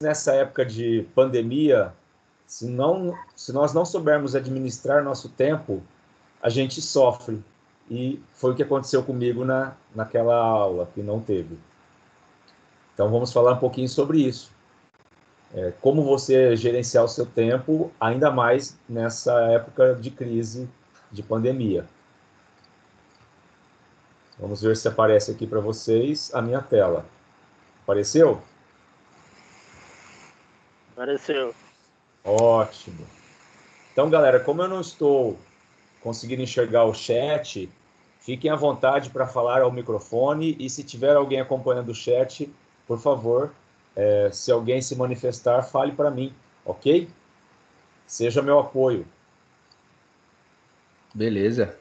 nessa época de pandemia, se nós não soubermos administrar nosso tempo, a gente sofre. E foi o que aconteceu comigo naquela aula que não teve. Então, vamos falar um pouquinho sobre isso. Como você gerenciar o seu tempo, ainda mais nessa época de crise, de pandemia. Vamos ver se aparece aqui para vocês a minha tela. Apareceu? Apareceu. Ótimo. Então, galera, como eu não estou conseguindo enxergar o chat, fiquem à vontade para falar ao microfone e se tiver alguém acompanhando o chat, por favor, se alguém se manifestar, fale para mim, ok? Seja meu apoio. Beleza.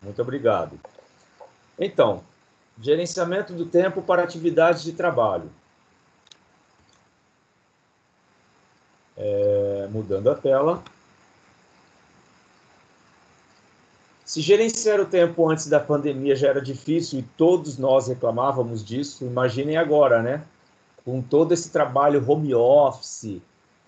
Muito obrigado. Então, gerenciamento do tempo para atividades de trabalho. Mudando a tela. Se gerenciar o tempo antes da pandemia já era difícil e todos nós reclamávamos disso, imaginem agora, né? Com todo esse trabalho home office,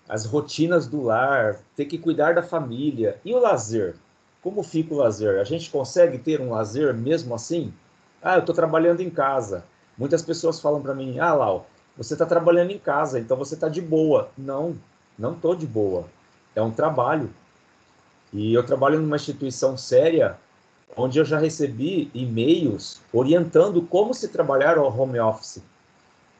as rotinas do lar, ter que cuidar da família. E o lazer? Como fica o lazer? A gente consegue ter um lazer mesmo assim? Ah, eu estou trabalhando em casa. Muitas pessoas falam para mim, ah, Lau, você está trabalhando em casa, então você está de boa. Não, não estou de boa. É um trabalho. E eu trabalho numa instituição séria, onde eu já recebi e-mails orientando como se trabalhar ao home office.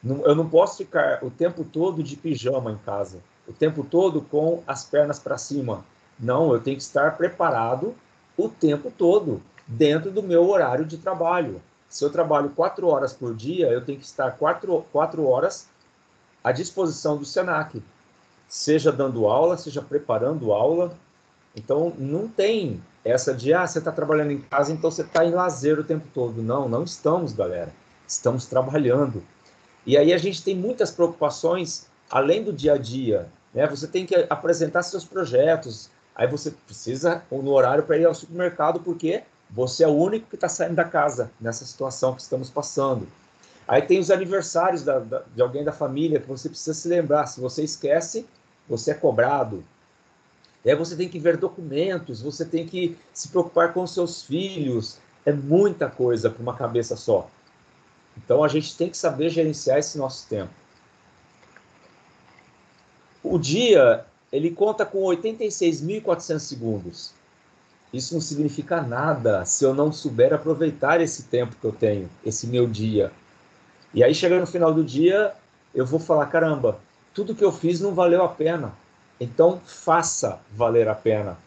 Eu não posso ficar o tempo todo de pijama em casa, o tempo todo com as pernas para cima. Não, eu tenho que estar preparado o tempo todo, dentro do meu horário de trabalho. Se eu trabalho 4 horas por dia, eu tenho que estar 4 horas à disposição do Senac, seja dando aula, seja preparando aula. Então, não tem essa de, você está trabalhando em casa, então você está em lazer o tempo todo. Não, não estamos, galera. Estamos trabalhando. E aí a gente tem muitas preocupações além do dia a dia, né? Você tem que apresentar seus projetos, aí você precisa no horário para ir ao supermercado, porque você é o único que está saindo da casa nessa situação que estamos passando. Aí tem os aniversários de alguém da família que você precisa se lembrar. Se você esquece, você é cobrado. E aí você tem que ver documentos, você tem que se preocupar com os seus filhos. É muita coisa para uma cabeça só. Então, a gente tem que saber gerenciar esse nosso tempo. O dia, ele conta com 86.400 segundos. Isso não significa nada se eu não souber aproveitar esse tempo que eu tenho, esse meu dia. E aí, chegando no final do dia, eu vou falar, caramba, tudo que eu fiz não valeu a pena. Então, faça valer a pena.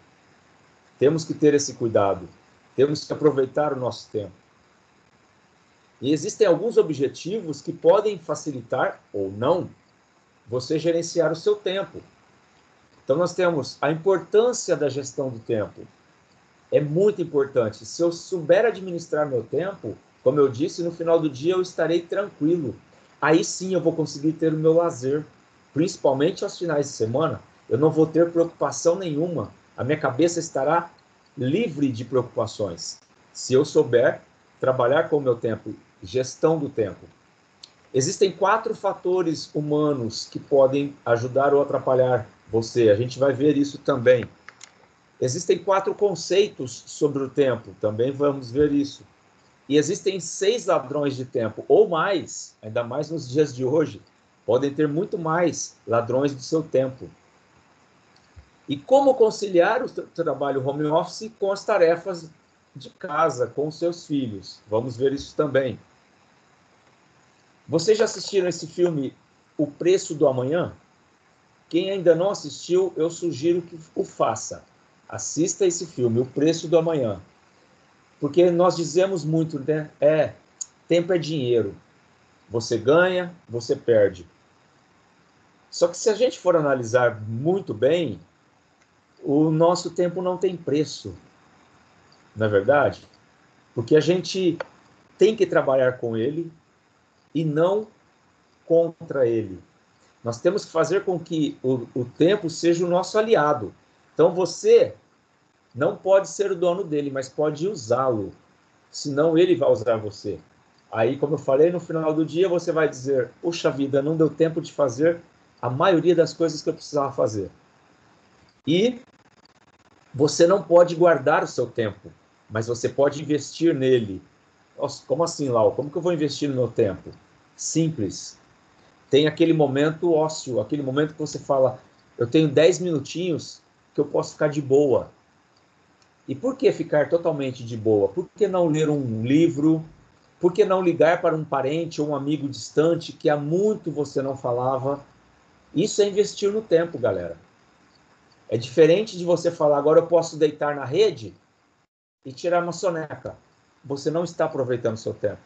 Temos que ter esse cuidado. Temos que aproveitar o nosso tempo. E existem alguns objetivos que podem facilitar, ou não, você gerenciar o seu tempo. Então, nós temos a importância da gestão do tempo. É muito importante. Se eu souber administrar meu tempo, como eu disse, no final do dia eu estarei tranquilo. Aí sim eu vou conseguir ter o meu lazer, principalmente aos finais de semana. Eu não vou ter preocupação nenhuma. A minha cabeça estará livre de preocupações. Se eu souber trabalhar com o meu tempo, gestão do tempo. Existem 4 fatores humanos que podem ajudar ou atrapalhar você. A gente vai ver isso também. Existem 4 conceitos sobre o tempo, também vamos ver isso. E existem 6 ladrões de tempo, ou mais, ainda mais nos dias de hoje, podem ter muito mais ladrões do seu tempo. E como conciliar o trabalho home office com as tarefas de casa, com os seus filhos? Vamos ver isso também. Vocês já assistiram esse filme O Preço do Amanhã? Quem ainda não assistiu, eu sugiro que o faça. Assista esse filme, O Preço do Amanhã. Porque nós dizemos muito, né? Tempo é dinheiro. Você ganha, você perde. Só que se a gente for analisar muito bem, o nosso tempo não tem preço. Não é verdade? Porque a gente tem que trabalhar com ele e não contra ele. Nós temos que fazer com que o tempo seja o nosso aliado. Então você não pode ser o dono dele, mas pode usá-lo. Senão ele vai usar você. Aí, como eu falei, no final do dia você vai dizer, puxa vida, não deu tempo de fazer a maioria das coisas que eu precisava fazer. E você não pode guardar o seu tempo, mas você pode investir nele. Nossa, como assim, Lau? Como que eu vou investir no meu tempo? Simples. Tem aquele momento ósseo, aquele momento que você fala, eu tenho 10 minutinhos que eu posso ficar de boa. E por que ficar totalmente de boa? Por que não ler um livro? Por que não ligar para um parente ou um amigo distante que há muito você não falava? Isso é investir no tempo, galera. É diferente de você falar, agora eu posso deitar na rede e tirar uma soneca. Você não está aproveitando o seu tempo.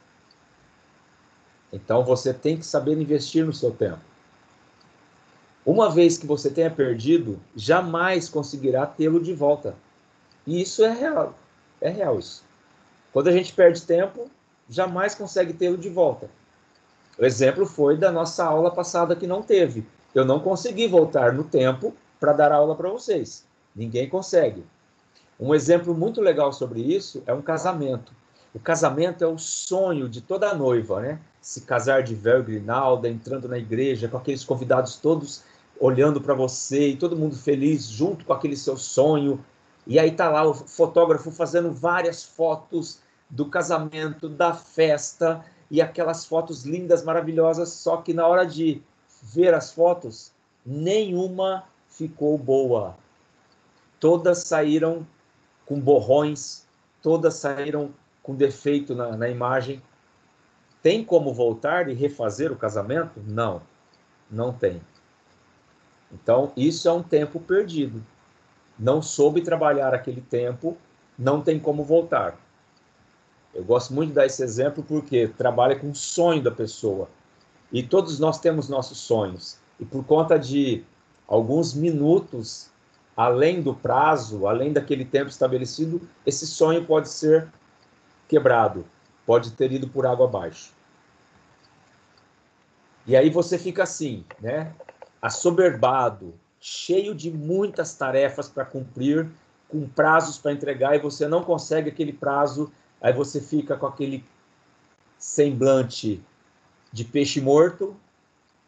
Então você tem que saber investir no seu tempo. Uma vez que você tenha perdido, jamais conseguirá tê-lo de volta. E isso é real. É real isso. Quando a gente perde tempo, jamais consegue tê-lo de volta. O exemplo foi da nossa aula passada que não teve. Eu não consegui voltar no tempo para dar aula para vocês. Ninguém consegue. Um exemplo muito legal sobre isso é um casamento. O casamento é o sonho de toda noiva, né? Se casar de véu e grinalda, entrando na igreja, com aqueles convidados todos olhando para você e todo mundo feliz junto com aquele seu sonho. E aí tá lá o fotógrafo fazendo várias fotos do casamento, da festa, e aquelas fotos lindas, maravilhosas, só que na hora de ver as fotos, nenhuma ficou boa. Todas saíram com borrões, todas saíram com defeito na imagem. Tem como voltar e refazer o casamento? Não, não tem. Então, isso é um tempo perdido. Não soube trabalhar aquele tempo, não tem como voltar. Eu gosto muito de dar esse exemplo porque trabalha com o sonho da pessoa. E todos nós temos nossos sonhos. E por conta de alguns minutos, além do prazo, além daquele tempo estabelecido, esse sonho pode ser quebrado, pode ter ido por água abaixo. E aí você fica assim, né? Assoberbado, cheio de muitas tarefas para cumprir, com prazos para entregar, e você não consegue aquele prazo, aí você fica com aquele semblante de peixe morto,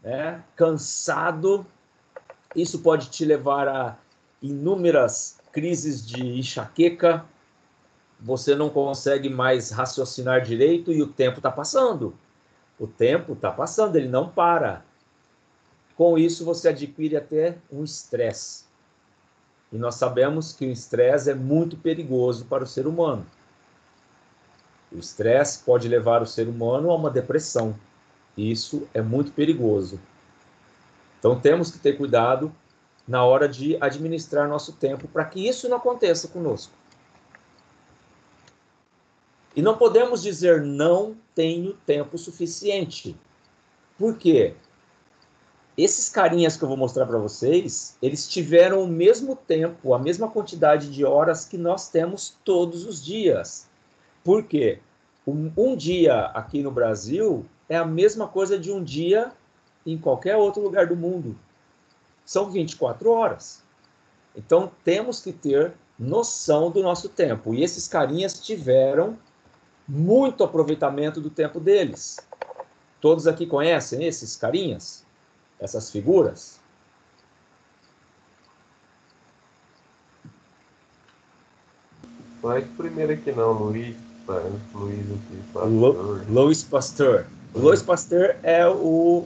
né? Cansado. Isso pode te levar a inúmeras crises de enxaqueca, você não consegue mais raciocinar direito e o tempo está passando. O tempo está passando, ele não para. Com isso, você adquire até um estresse. E nós sabemos que o estresse é muito perigoso para o ser humano. O estresse pode levar o ser humano a uma depressão. Isso é muito perigoso. Então, temos que ter cuidado na hora de administrar nosso tempo para que isso não aconteça conosco. E não podemos dizer não tenho tempo suficiente. Por quê? Esses carinhas que eu vou mostrar para vocês, eles tiveram o mesmo tempo, a mesma quantidade de horas que nós temos todos os dias. Por quê? Um dia aqui no Brasil é a mesma coisa de um dia em qualquer outro lugar do mundo. São 24 horas. Então, temos que ter noção do nosso tempo. E esses carinhas tiveram muito aproveitamento do tempo deles. Todos aqui conhecem esses carinhas? Essas figuras? Mas primeiro aqui não, Luiz Pasteur. Louis Pasteur. Louis Pasteur é o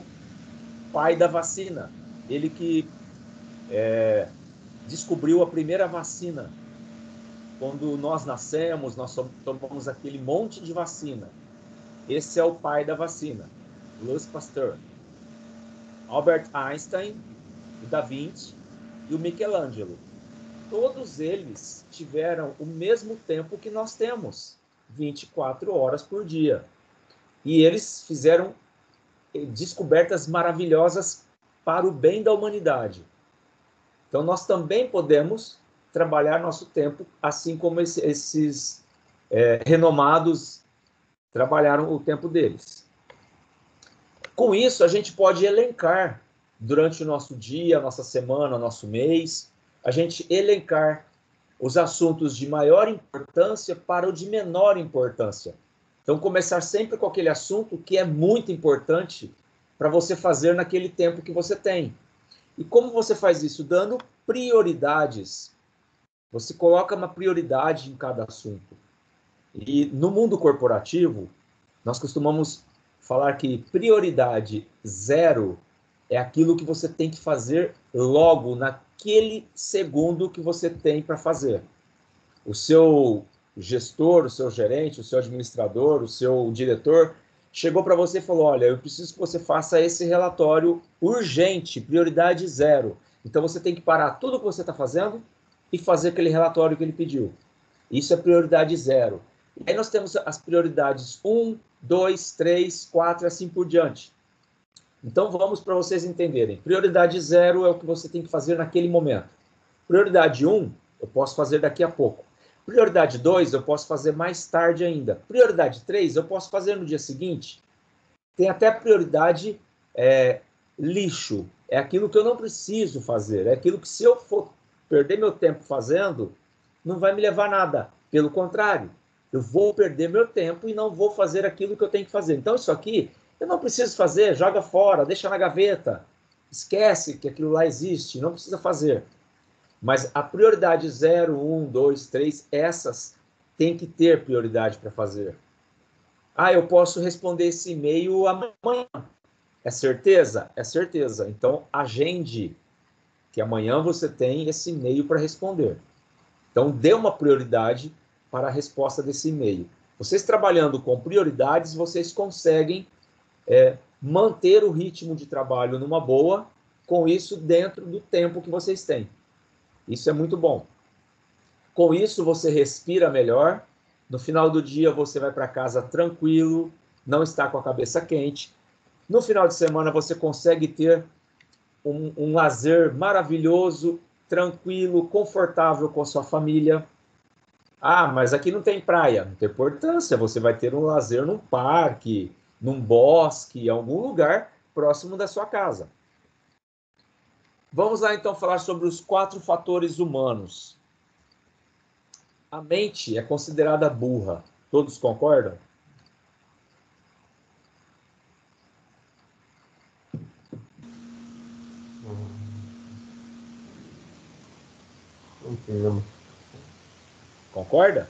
pai da vacina. Ele que descobriu a primeira vacina. Quando nós nascemos, nós tomamos aquele monte de vacina. Esse é o pai da vacina, Louis Pasteur. Albert Einstein, o Da Vinci e o Michelangelo. Todos eles tiveram o mesmo tempo que nós temos, 24 horas por dia. E eles fizeram descobertas maravilhosas para o bem da humanidade. Então, nós também podemos trabalhar nosso tempo, assim como esses renomados trabalharam o tempo deles. Com isso, a gente pode elencar durante o nosso dia, nossa semana, nosso mês, a gente elencar os assuntos de maior importância para o de menor importância. Então, começar sempre com aquele assunto que é muito importante para você fazer naquele tempo que você tem. E como você faz isso? Dando prioridades. Você coloca uma prioridade em cada assunto. E no mundo corporativo, nós costumamos falar que prioridade zero é aquilo que você tem que fazer logo, naquele segundo que você tem para fazer. O seu gestor, o seu gerente, o seu administrador, o seu diretor chegou para você e falou: olha, eu preciso que você faça esse relatório urgente, prioridade zero. Então você tem que parar tudo que você está fazendo e fazer aquele relatório que ele pediu. Isso é prioridade zero. E aí nós temos as prioridades 1, 2, 3, 4 e assim por diante. Então vamos para vocês entenderem. Prioridade zero é o que você tem que fazer naquele momento. Prioridade 1, eu posso fazer daqui a pouco. Prioridade 2, eu posso fazer mais tarde ainda. Prioridade 3, eu posso fazer no dia seguinte. Tem até prioridade lixo. É aquilo que eu não preciso fazer. É aquilo que, se eu for perder meu tempo fazendo, não vai me levar a nada. Pelo contrário, eu vou perder meu tempo e não vou fazer aquilo que eu tenho que fazer. Então, isso aqui, eu não preciso fazer, joga fora, deixa na gaveta. Esquece que aquilo lá existe, não precisa fazer. Mas a prioridade 0, 1, 2, 3, essas tem que ter prioridade para fazer. Ah, eu posso responder esse e-mail amanhã. É certeza? É certeza. Então, agende que amanhã você tem esse e-mail para responder. Então, dê uma prioridade para a resposta desse e-mail. Vocês trabalhando com prioridades, vocês conseguem manter o ritmo de trabalho numa boa, com isso dentro do tempo que vocês têm. Isso é muito bom. Com isso, você respira melhor. No final do dia, você vai para casa tranquilo, não está com a cabeça quente. No final de semana, você consegue ter um lazer maravilhoso, tranquilo, confortável com a sua família. Ah, mas aqui não tem praia. Não tem importância. Você vai ter um lazer num parque, num bosque, em algum lugar próximo da sua casa. Vamos lá, então, falar sobre os 4 fatores humanos. A mente é considerada burra. Todos concordam? Entendo. Concorda?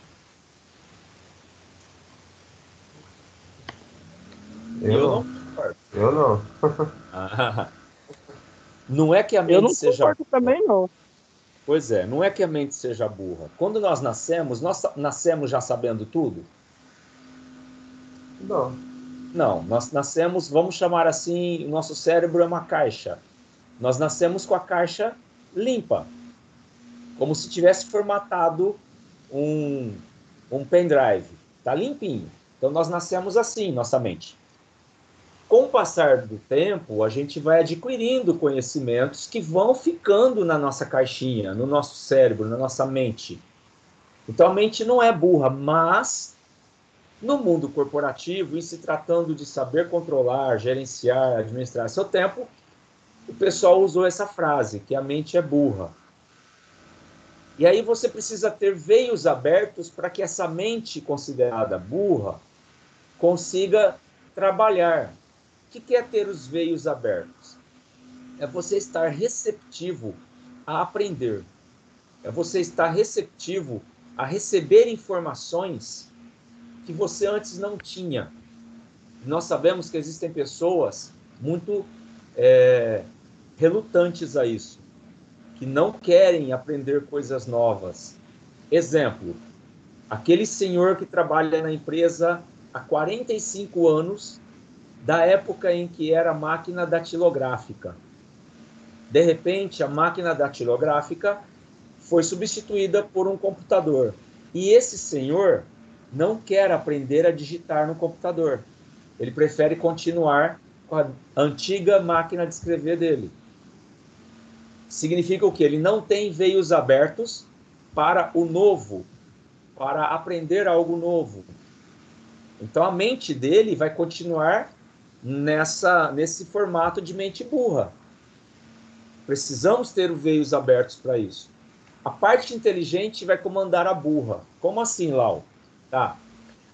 Eu não concordo. Eu não. Não é que a Eu mente não seja concordo burra. também, não. Pois é, não é que a mente seja burra. Quando nós nascemos já sabendo tudo? Não. Não, nós nascemos, vamos chamar assim, o nosso cérebro é uma caixa. Nós nascemos com a caixa limpa, como se tivesse formatado um pendrive. Está limpinho. Então nós nascemos assim, nossa mente. Com o passar do tempo, a gente vai adquirindo conhecimentos que vão ficando na nossa caixinha, no nosso cérebro, na nossa mente. Então a mente não é burra, mas no mundo corporativo, e se tratando de saber controlar, gerenciar, administrar seu tempo, o pessoal usou essa frase, que a mente é burra. E aí você precisa ter veios abertos para que essa mente considerada burra consiga trabalhar. O que é ter os veios abertos? É você estar receptivo a aprender. É você estar receptivo a receber informações que você antes não tinha. Nós sabemos que existem pessoas muito relutantes a isso, que não querem aprender coisas novas. Exemplo, aquele senhor que trabalha na empresa há 45 anos, da época em que era máquina datilográfica. De repente, a máquina datilográfica foi substituída por um computador. E esse senhor não quer aprender a digitar no computador. Ele prefere continuar com a antiga máquina de escrever dele. Significa o quê? Ele não tem veios abertos para o novo, para aprender algo novo. Então a mente dele vai continuar nesse formato de mente burra. Precisamos ter os veios abertos para isso. A parte inteligente vai comandar a burra. Como assim, Lau? Tá.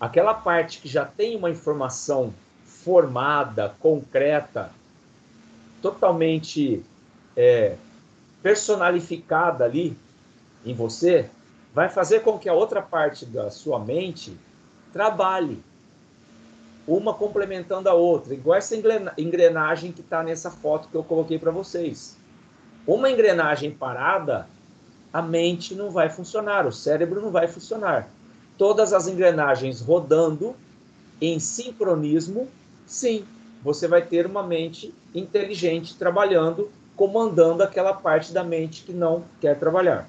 Aquela parte que já tem uma informação formada, concreta, totalmente personalificada ali em você, vai fazer com que a outra parte da sua mente trabalhe, uma complementando a outra, igual essa engrenagem que está nessa foto que eu coloquei para vocês. Uma engrenagem parada, a mente não vai funcionar, o cérebro não vai funcionar. Todas as engrenagens rodando em sincronismo, sim, você vai ter uma mente inteligente trabalhando, comandando aquela parte da mente que não quer trabalhar.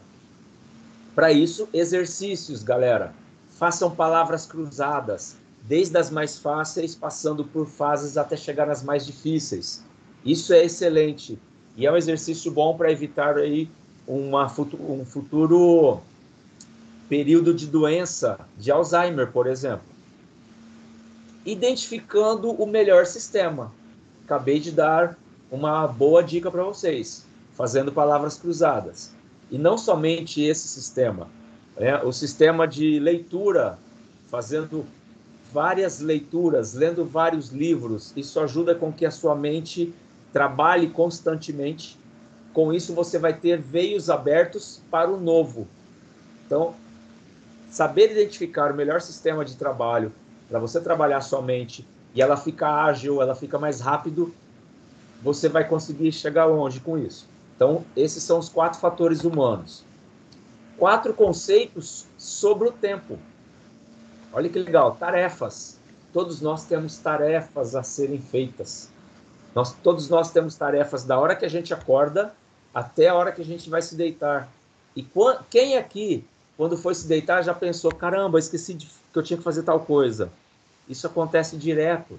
Para isso, exercícios, galera. Façam palavras cruzadas, desde as mais fáceis, passando por fases até chegar nas mais difíceis. Isso é excelente e é um exercício bom para evitar aí um futuro período de doença de Alzheimer, por exemplo. Identificando o melhor sistema. Acabei de dar uma boa dica para vocês, fazendo palavras cruzadas. E não somente esse sistema, o sistema de leitura, fazendo várias leituras, lendo vários livros, isso ajuda com que a sua mente trabalhe constantemente. Com isso, você vai ter veios abertos para o novo. Então, saber identificar o melhor sistema de trabalho para você trabalhar sua mente e ela fica ágil, ela fica mais rápido, você vai conseguir chegar longe com isso. Então, esses são os 4 fatores humanos. 4 conceitos sobre o tempo. Olha que legal, tarefas. Todos nós temos tarefas a serem feitas. Todos nós temos tarefas da hora que a gente acorda até a hora que a gente vai se deitar. E quem aqui, quando foi se deitar, já pensou, caramba, esqueci que eu tinha que fazer tal coisa. Isso acontece direto.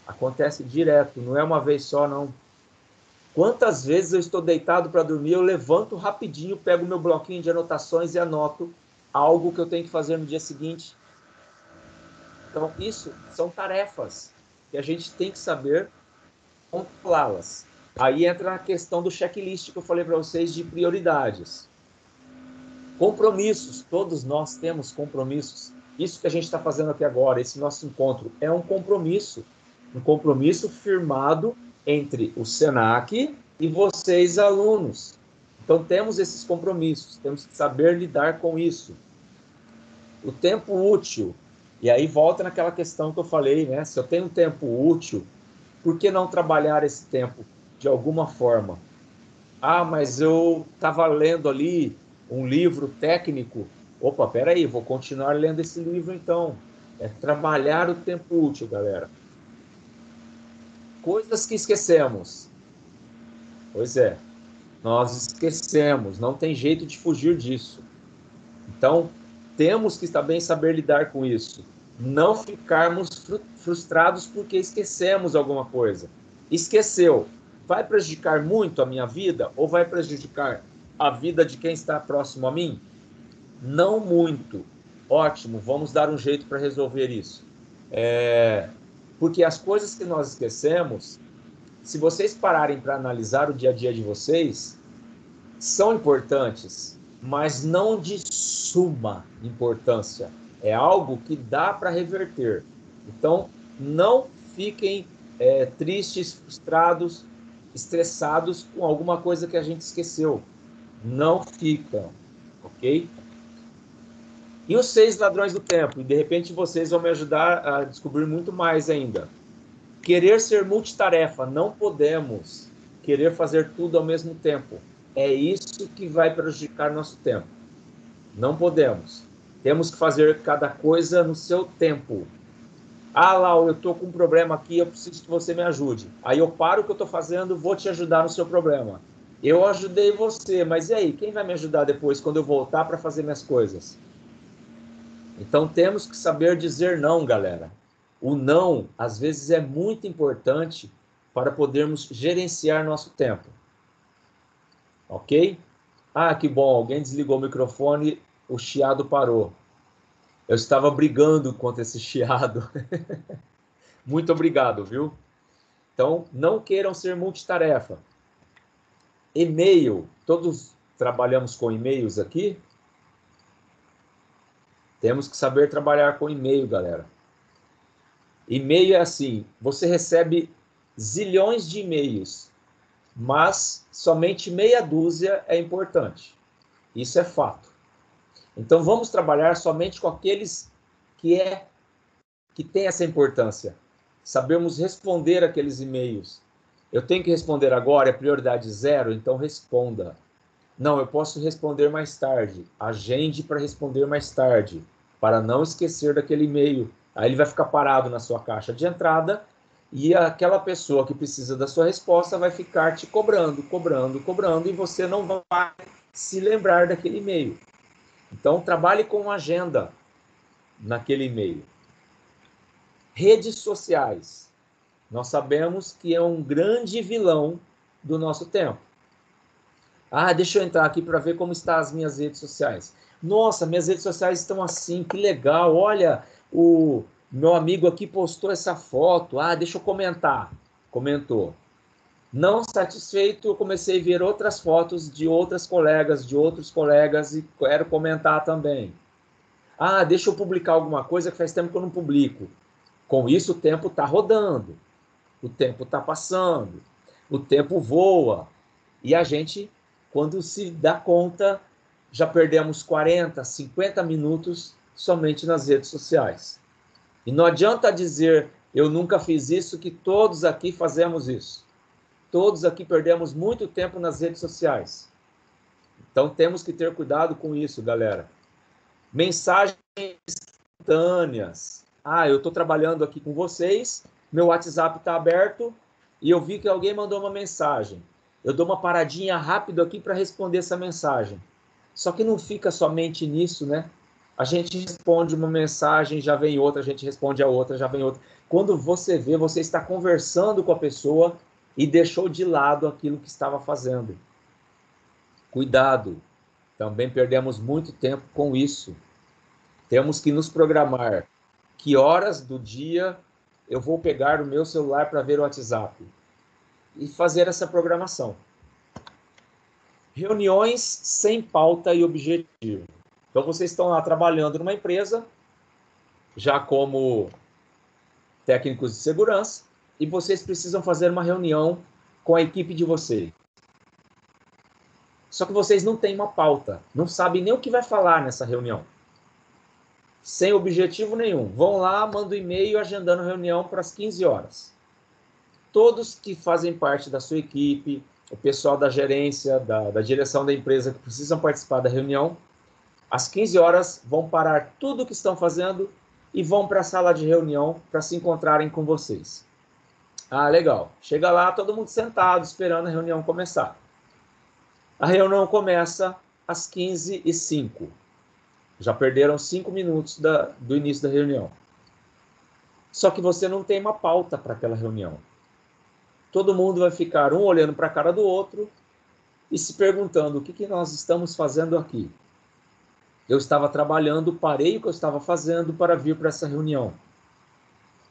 Acontece direto, não é uma vez só, não. Quantas vezes eu estou deitado para dormir, eu levanto rapidinho, pego meu bloquinho de anotações e anoto algo que eu tenho que fazer no dia seguinte. Então, isso são tarefas que a gente tem que saber controlá-las. Aí entra a questão do checklist que eu falei para vocês de prioridades. Compromissos, todos nós temos compromissos. Isso que a gente está fazendo aqui agora, esse nosso encontro, é um compromisso firmado entre o SENAC e vocês, alunos. Então, temos esses compromissos, temos que saber lidar com isso. O tempo útil, e aí volta naquela questão que eu falei, né? Se eu tenho um tempo útil, por que não trabalhar esse tempo de alguma forma? Ah, mas eu estava lendo ali um livro técnico. Opa, peraí, vou continuar lendo esse livro então. É trabalhar o tempo útil, galera. Coisas que esquecemos. Pois é, nós esquecemos, não tem jeito de fugir disso. Então, temos que também saber lidar com isso. Não ficarmos frustrados porque esquecemos alguma coisa. Esqueceu. Vai prejudicar muito a minha vida ou vai prejudicar a vida de quem está próximo a mim? Não muito. Ótimo, vamos dar um jeito para resolver isso. Porque as coisas que nós esquecemos, se vocês pararem para analisar o dia a dia de vocês, são importantes, mas não de suma importância. É algo que dá para reverter. Então, não fiquem tristes, frustrados, estressados com alguma coisa que a gente esqueceu. Não ficam, ok? E os 6 ladrões do tempo? E de repente vocês vão me ajudar a descobrir muito mais ainda. Querer ser multitarefa. Não podemos querer fazer tudo ao mesmo tempo. É isso que vai prejudicar nosso tempo. Não podemos. Temos que fazer cada coisa no seu tempo. Ah, Lau, eu estou com um problema aqui, eu preciso que você me ajude. Aí eu paro o que eu estou fazendo, vou te ajudar no seu problema. Eu ajudei você, mas e aí? Quem vai me ajudar depois, quando eu voltar para fazer minhas coisas? Então, temos que saber dizer não, galera. O não, às vezes, é muito importante para podermos gerenciar nosso tempo. Ok? Ah, que bom, alguém desligou o microfone, o chiado parou. Eu estava brigando contra esse chiado. Muito obrigado, viu? Então, não queiram ser multitarefa. E-mail, todos trabalhamos com e-mails aqui? Temos que saber trabalhar com e-mail, galera. E-mail é assim, você recebe zilhões de e-mails. mas somente meia dúzia é importante. Isso é fato. Então, vamos trabalhar somente com aqueles que têm essa importância. Sabemos responder aqueles e-mails. Eu tenho que responder agora, é prioridade 0, então responda. Não, eu posso responder mais tarde. Agende para responder mais tarde, para não esquecer daquele e-mail. Aí ele vai ficar parado na sua caixa de entrada e aquela pessoa que precisa da sua resposta vai ficar te cobrando, e você não vai se lembrar daquele e-mail. Então, trabalhe com agenda naquele e-mail. Redes sociais. Nós sabemos que é um grande vilão do nosso tempo. Ah, deixa eu entrar aqui para ver como estão as minhas redes sociais. Nossa, minhas redes sociais estão assim, que legal. Olha, o meu amigo aqui postou essa foto. Ah, deixa eu comentar. Comentou. Não satisfeito, eu comecei a ver outras fotos de outras colegas, de outros colegas e quero comentar também. Ah, deixa eu publicar alguma coisa que faz tempo que eu não publico. Com isso, o tempo está rodando, o tempo está passando, o tempo voa. E a gente, quando se dá conta, já perdemos 40, 50 minutos somente nas redes sociais. E não adianta dizer, eu nunca fiz isso, que todos aqui fazemos isso. Todos aqui perdemos muito tempo nas redes sociais. Então temos que ter cuidado com isso, galera. Mensagens instantâneas. Ah, eu estou trabalhando aqui com vocês, meu WhatsApp está aberto e eu vi que alguém mandou uma mensagem. Eu dou uma paradinha rápido aqui para responder essa mensagem. Só que não fica somente nisso, né? A gente responde uma mensagem, já vem outra, a gente responde a outra, já vem outra. Quando você vê, você está conversando com a pessoa e deixou de lado aquilo que estava fazendo. Cuidado, também perdemos muito tempo com isso. Temos que nos programar. Que horas do dia eu vou pegar o meu celular para ver o WhatsApp? E fazer essa programação. Reuniões sem pauta e objetivo. Então, vocês estão lá trabalhando numa empresa, já como técnicos de segurança, e vocês precisam fazer uma reunião com a equipe de vocês. Só que vocês não têm uma pauta, não sabem nem o que vai falar nessa reunião. Sem objetivo nenhum. Vão lá, mandam e-mail agendando reunião para as 15 horas. Todos que fazem parte da sua equipe, o pessoal da gerência, da direção da empresa que precisam participar da reunião, às 15 horas vão parar tudo o que estão fazendo e vão para a sala de reunião para se encontrarem com vocês. Ah, legal. Chega lá, todo mundo sentado, esperando a reunião começar. A reunião começa às 15h05. Já perderam 5 minutos do início da reunião. Só que você não tem uma pauta para aquela reunião. Todo mundo vai ficar um olhando para a cara do outro e se perguntando o que nós estamos fazendo aqui. Eu estava trabalhando, parei o que eu estava fazendo para vir para essa reunião.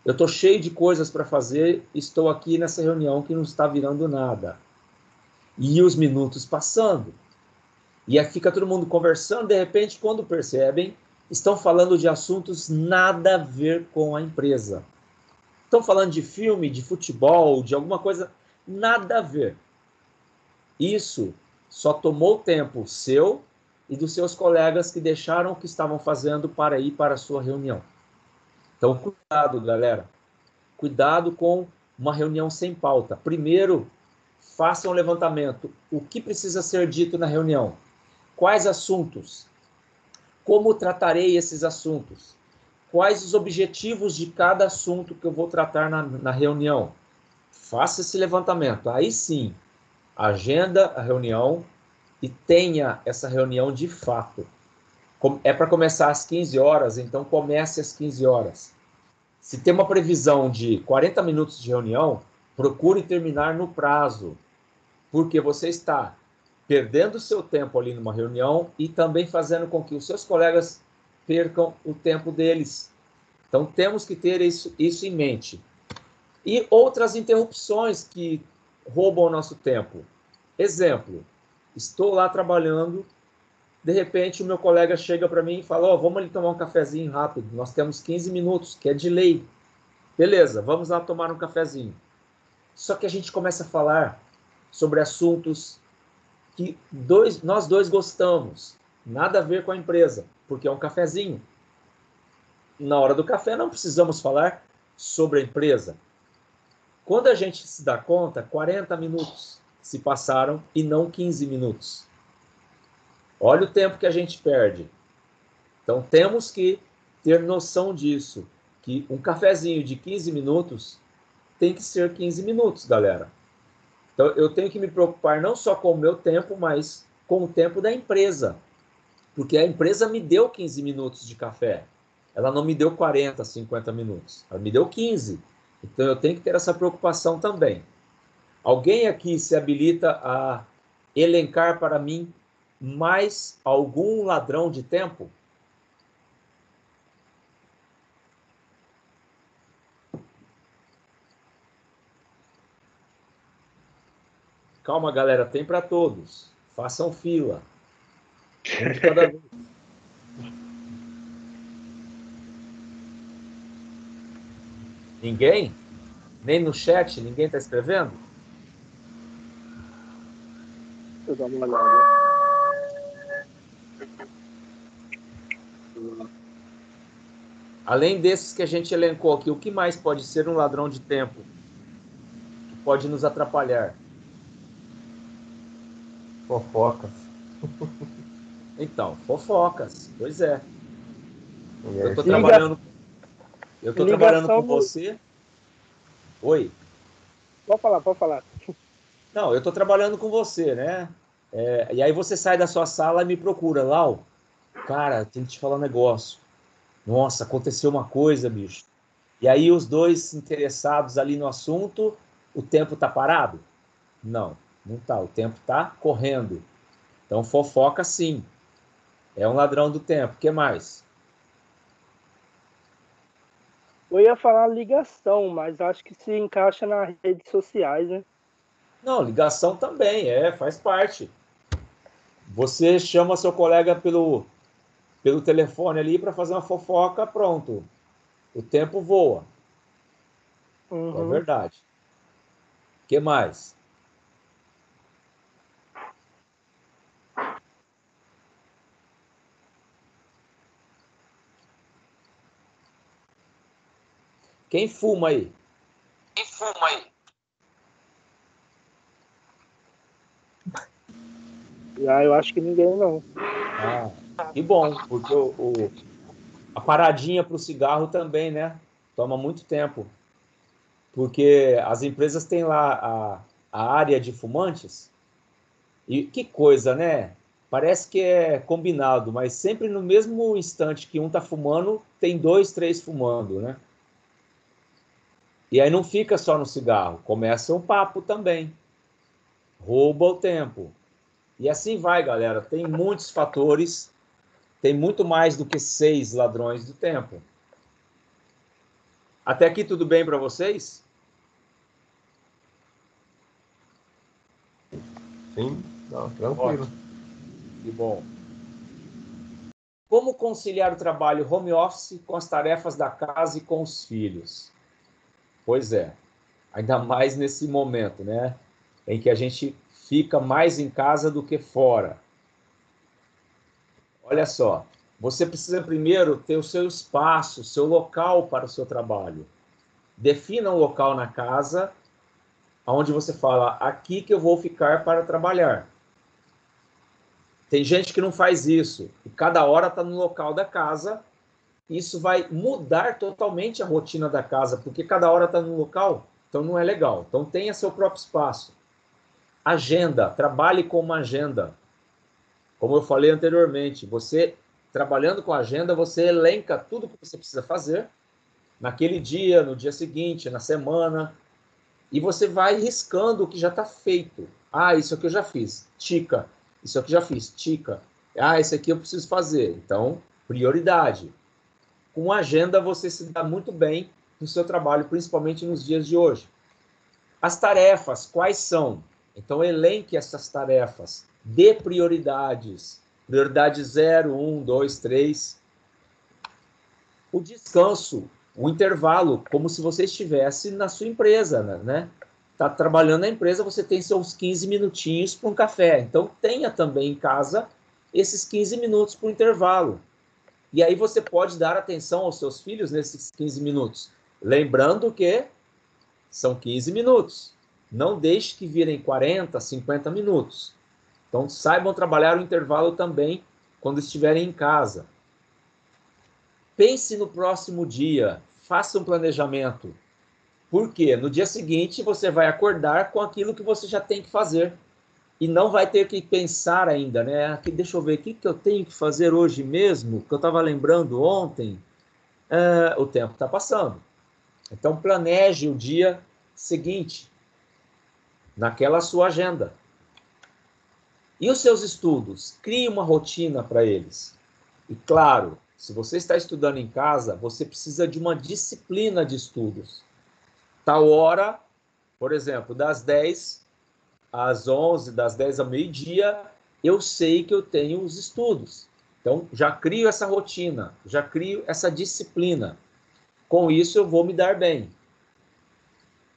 Eu estou cheio de coisas para fazer, estou aqui nessa reunião que não está virando nada. E os minutos passando. E aí fica todo mundo conversando, de repente, quando percebem, estão falando de assuntos nada a ver com a empresa. Estão falando de filme, de futebol, de alguma coisa, nada a ver. Isso só tomou tempo seu e dos seus colegas que deixaram o que estavam fazendo para ir para a sua reunião. Então, cuidado, galera. Cuidado com uma reunião sem pauta. Primeiro, façam um levantamento. O que precisa ser dito na reunião? Quais assuntos? Como tratarei esses assuntos? Quais os objetivos de cada assunto que eu vou tratar na reunião? Faça esse levantamento. Aí sim, agenda a reunião e tenha essa reunião de fato. É para começar às 15 horas, então comece às 15 horas. Se tem uma previsão de 40 minutos de reunião, procure terminar no prazo, porque você está perdendo seu tempo ali numa reunião e também fazendo com que os seus colegas percam o tempo deles. Então, temos que ter isso em mente. E outras interrupções que roubam o nosso tempo. Exemplo, estou lá trabalhando, de repente o meu colega chega para mim e fala, ó, vamos ali tomar um cafezinho rápido, nós temos 15 minutos, que é de lei. Beleza, vamos lá tomar um cafezinho. Só que a gente começa a falar sobre assuntos que nós dois gostamos. Nada a ver com a empresa, porque é um cafezinho. Na hora do café não precisamos falar sobre a empresa. Quando a gente se dá conta, 40 minutos se passaram e não 15 minutos. Olha o tempo que a gente perde. Então temos que ter noção disso, que um cafezinho de 15 minutos tem que ser 15 minutos, galera. Então eu tenho que me preocupar não só com o meu tempo, mas com o tempo da empresa. Porque a empresa me deu 15 minutos de café. Ela não me deu 40, 50 minutos. Ela me deu 15. Então eu tenho que ter essa preocupação também. Alguém aqui se habilita a elencar para mim mais algum ladrão de tempo? Calma, galera, tem para todos. Façam fila. Um de cada vez. Ninguém? Nem no chat, ninguém está escrevendo? Deixa eu dar uma olhada. Além desses que a gente elencou aqui, o que mais pode ser um ladrão de tempo? Que pode nos atrapalhar? Fofocas. Então, fofocas. Pois é. Eu estou Liga- trabalhando. Eu estou trabalhando ligação com do- você. Oi. Pode falar. Não, eu estou trabalhando com você, né? E aí você sai da sua sala e me procura. Lau, cara, tenho que te falar um negócio. Nossa, aconteceu uma coisa, bicho. E aí os dois interessados ali no assunto, o tempo tá parado? Não, não tá. O tempo tá correndo. Então fofoca sim. É um ladrão do tempo. O que mais? Eu ia falar ligação, mas acho que se encaixa nas redes sociais, né? Não, ligação também, faz parte. Você chama seu colega pelo telefone ali para fazer uma fofoca, pronto. O tempo voa. É Uhum. verdade. O que mais? Quem fuma aí? Eu acho que ninguém não. Ah, que bom, porque a paradinha para o cigarro também, né? Toma muito tempo. Porque as empresas têm lá a área de fumantes. E que coisa, né? Parece que é combinado, mas sempre no mesmo instante que um está fumando, tem dois, três fumando, né? E aí não fica só no cigarro, começa o papo também. Rouba o tempo. E assim vai, galera. Tem muitos fatores, tem muito mais do que 6 ladrões do tempo. Até aqui tudo bem para vocês? Sim, não, tranquilo. Ótimo. Que bom. Como conciliar o trabalho home office com as tarefas da casa e com os filhos? Pois é, ainda mais nesse momento, né? Em que a gente fica mais em casa do que fora. Olha só, você precisa primeiro ter o seu espaço, o seu local para o seu trabalho. Defina um local na casa onde você fala, aqui que eu vou ficar para trabalhar. Tem gente que não faz isso, e cada hora está no local da casa. Isso vai mudar totalmente a rotina da casa, porque cada hora está no local, então não é legal. Então tenha seu próprio espaço. Agenda, trabalhe com uma agenda. Como eu falei anteriormente, você trabalhando com a agenda, você elenca tudo que você precisa fazer naquele dia, no dia seguinte, na semana, e você vai riscando o que já está feito. Ah, isso aqui eu já fiz, tica. Isso aqui já fiz, tica. Ah, isso aqui eu preciso fazer. Então, prioridade. Com agenda, você se dá muito bem no seu trabalho, principalmente nos dias de hoje. As tarefas, quais são? Então, elenque essas tarefas. Dê prioridades. Prioridade 0, 1, 2, 3. O descanso, o intervalo, como se você estivesse na sua empresa, né? está trabalhando na empresa, você tem seus 15 minutinhos para um café. Então, tenha também em casa esses 15 minutos para o intervalo. E aí você pode dar atenção aos seus filhos nesses 15 minutos. Lembrando que são 15 minutos. Não deixe que virem 40, 50 minutos. Então, saibam trabalhar o intervalo também quando estiverem em casa. Pense no próximo dia. Faça um planejamento. Por quê? No dia seguinte, você vai acordar com aquilo que você já tem que fazer. E não vai ter que pensar ainda, né? Aqui, deixa eu ver, o que eu tenho que fazer hoje mesmo? Que eu estava lembrando ontem. O tempo está passando. Então, planeje o dia seguinte, naquela sua agenda. E os seus estudos? Crie uma rotina para eles. E claro, se você está estudando em casa, você precisa de uma disciplina de estudos. Tal hora, por exemplo, das 10 às 11, das 10 ao meio-dia, eu sei que eu tenho os estudos. Então, já crio essa rotina, já crio essa disciplina. Com isso, eu vou me dar bem.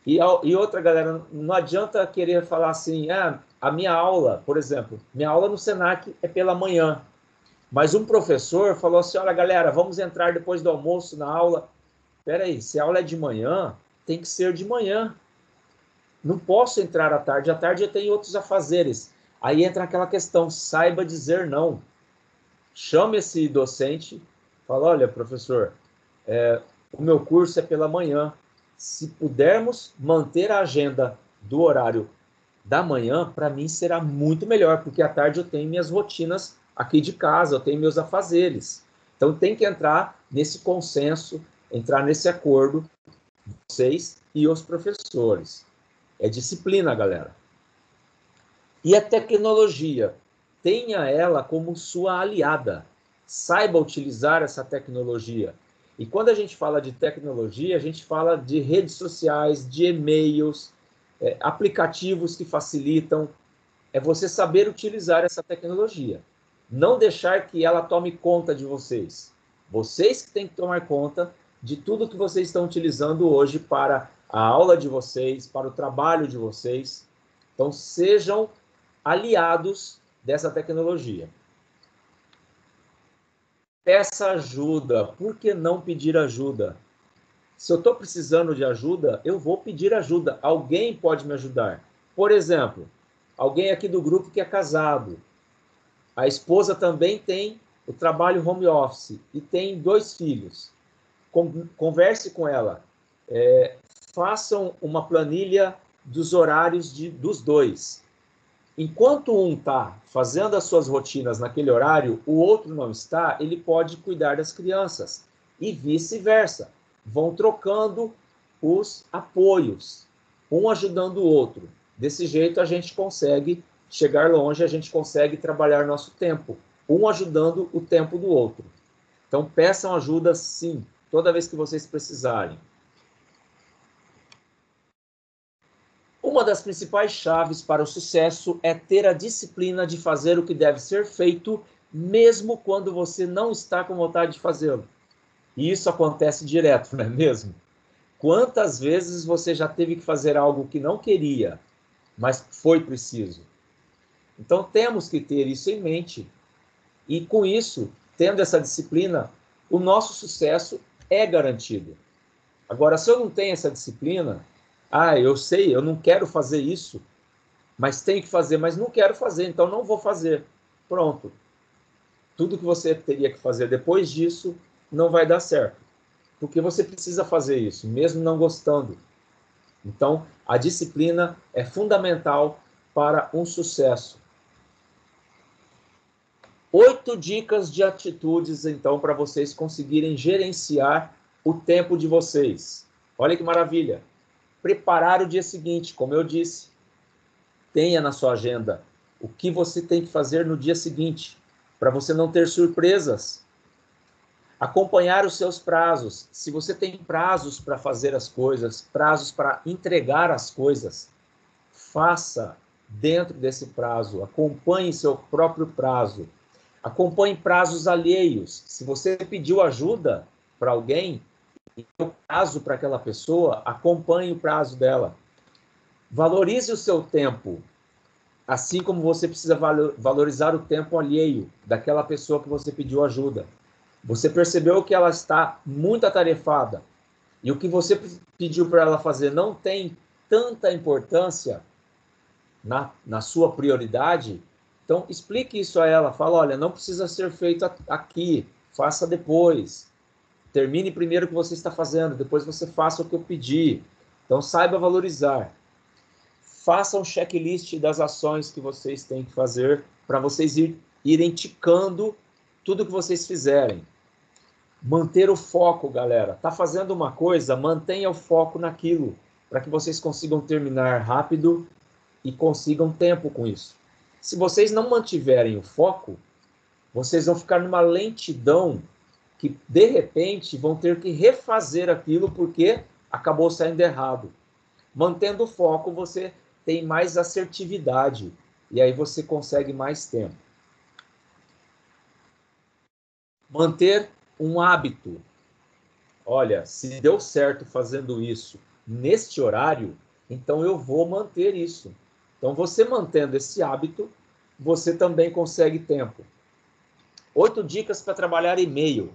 E outra, galera, não adianta querer falar assim, a minha aula, por exemplo, minha aula no Senac é pela manhã. Mas um professor falou assim, olha, galera, vamos entrar depois do almoço na aula. Espera aí, se a aula é de manhã, tem que ser de manhã. Não posso entrar à tarde eu tenho outros afazeres. Aí entra aquela questão, saiba dizer não. Chame esse docente, fala, olha, professor, o meu curso é pela manhã. Se pudermos manter a agenda do horário da manhã, para mim será muito melhor, porque à tarde eu tenho minhas rotinas aqui de casa, eu tenho meus afazeres. Então tem que entrar nesse consenso, entrar nesse acordo, vocês e os professores. É disciplina, galera. E a tecnologia, tenha ela como sua aliada. Saiba utilizar essa tecnologia. E quando a gente fala de tecnologia, a gente fala de redes sociais, de e-mails, aplicativos que facilitam. É você saber utilizar essa tecnologia. Não deixar que ela tome conta de vocês. Vocês que têm que tomar conta de tudo que vocês estão utilizando hoje para a aula de vocês, para o trabalho de vocês. Então, sejam aliados dessa tecnologia. Peça ajuda. Por que não pedir ajuda? Se eu estou precisando de ajuda, eu vou pedir ajuda. Alguém pode me ajudar. Por exemplo, alguém aqui do grupo que é casado. A esposa também tem o trabalho home office e tem 2 filhos. Converse com ela. Façam uma planilha dos horários dos 2. Enquanto um está fazendo as suas rotinas naquele horário, o outro não está, ele pode cuidar das crianças. E vice-versa. Vão trocando os apoios, um ajudando o outro. Desse jeito a gente consegue chegar longe, a gente consegue trabalhar nosso tempo, um ajudando o tempo do outro. Então peçam ajuda sim, toda vez que vocês precisarem. Uma das principais chaves para o sucesso é ter a disciplina de fazer o que deve ser feito, mesmo quando você não está com vontade de fazê-lo. E isso acontece direto, não é mesmo? Quantas vezes você já teve que fazer algo que não queria, mas foi preciso? Então temos que ter isso em mente. E com isso, tendo essa disciplina, o nosso sucesso é garantido. Agora, se eu não tenho essa disciplina, eu sei, eu não quero fazer isso, mas tenho que fazer, mas não quero fazer, então não vou fazer. Pronto. Tudo que você teria que fazer depois disso não vai dar certo, porque você precisa fazer isso, mesmo não gostando. Então, a disciplina é fundamental para um sucesso. 8 dicas de atitudes, então, para vocês conseguirem gerenciar o tempo de vocês. Olha que maravilha! Preparar o dia seguinte, como eu disse. Tenha na sua agenda o que você tem que fazer no dia seguinte, para você não ter surpresas. Acompanhar os seus prazos. Se você tem prazos para fazer as coisas, prazos para entregar as coisas, faça dentro desse prazo. Acompanhe seu próprio prazo. Acompanhe prazos alheios. Se você pediu ajuda para alguém, e o prazo para aquela pessoa, acompanhe o prazo dela. Valorize o seu tempo, assim como você precisa valorizar o tempo alheio daquela pessoa que você pediu ajuda. Você percebeu que ela está muito atarefada e o que você pediu para ela fazer não tem tanta importância na sua prioridade, então explique isso a ela. Fala, olha, não precisa ser feito aqui, faça depois. Termine primeiro o que você está fazendo, depois você faça o que eu pedi. Então saiba valorizar. Faça um checklist das ações que vocês têm que fazer para vocês irem ticando tudo que vocês fizerem. Manter o foco, galera. Tá fazendo uma coisa, mantenha o foco naquilo, para que vocês consigam terminar rápido e consigam tempo com isso. Se vocês não mantiverem o foco, vocês vão ficar numa lentidão que, de repente, vão ter que refazer aquilo porque acabou saindo errado. Mantendo o foco, você tem mais assertividade e aí você consegue mais tempo. Manter um hábito. Olha, se deu certo fazendo isso neste horário, então eu vou manter isso. Então, você mantendo esse hábito, você também consegue tempo. 8 dicas para trabalhar e-mail.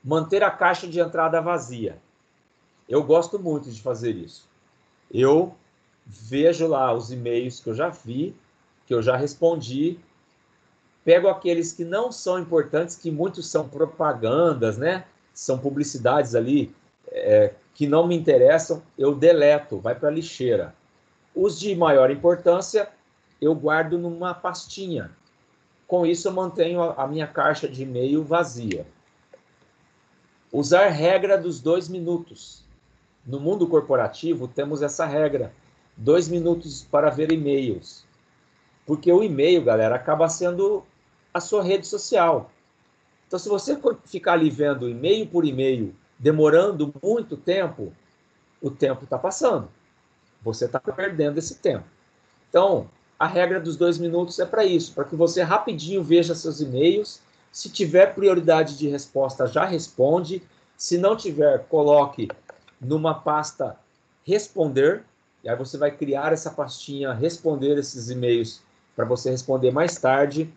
Manter a caixa de entrada vazia. Eu gosto muito de fazer isso. Eu vejo lá os e-mails que eu já vi, que eu já respondi, pego aqueles que não são importantes, que muitos são propagandas, né? São publicidades ali que não me interessam, eu deleto, vai para a lixeira. Os de maior importância, eu guardo numa pastinha. Com isso, eu mantenho a minha caixa de e-mail vazia. Usar regra dos 2 minutos. No mundo corporativo, temos essa regra. 2 minutos para ver e-mails. Porque o e-mail, galera, acaba sendo a sua rede social. Então, se você ficar ali vendo e-mail por e-mail, demorando muito tempo, o tempo está passando. Você está perdendo esse tempo. Então, a regra dos 2 minutos é para isso, para que você rapidinho veja seus e-mails. Se tiver prioridade de resposta, já responde. Se não tiver, coloque numa pasta responder. E aí você vai criar essa pastinha, responder esses e-mails para você responder mais tarde.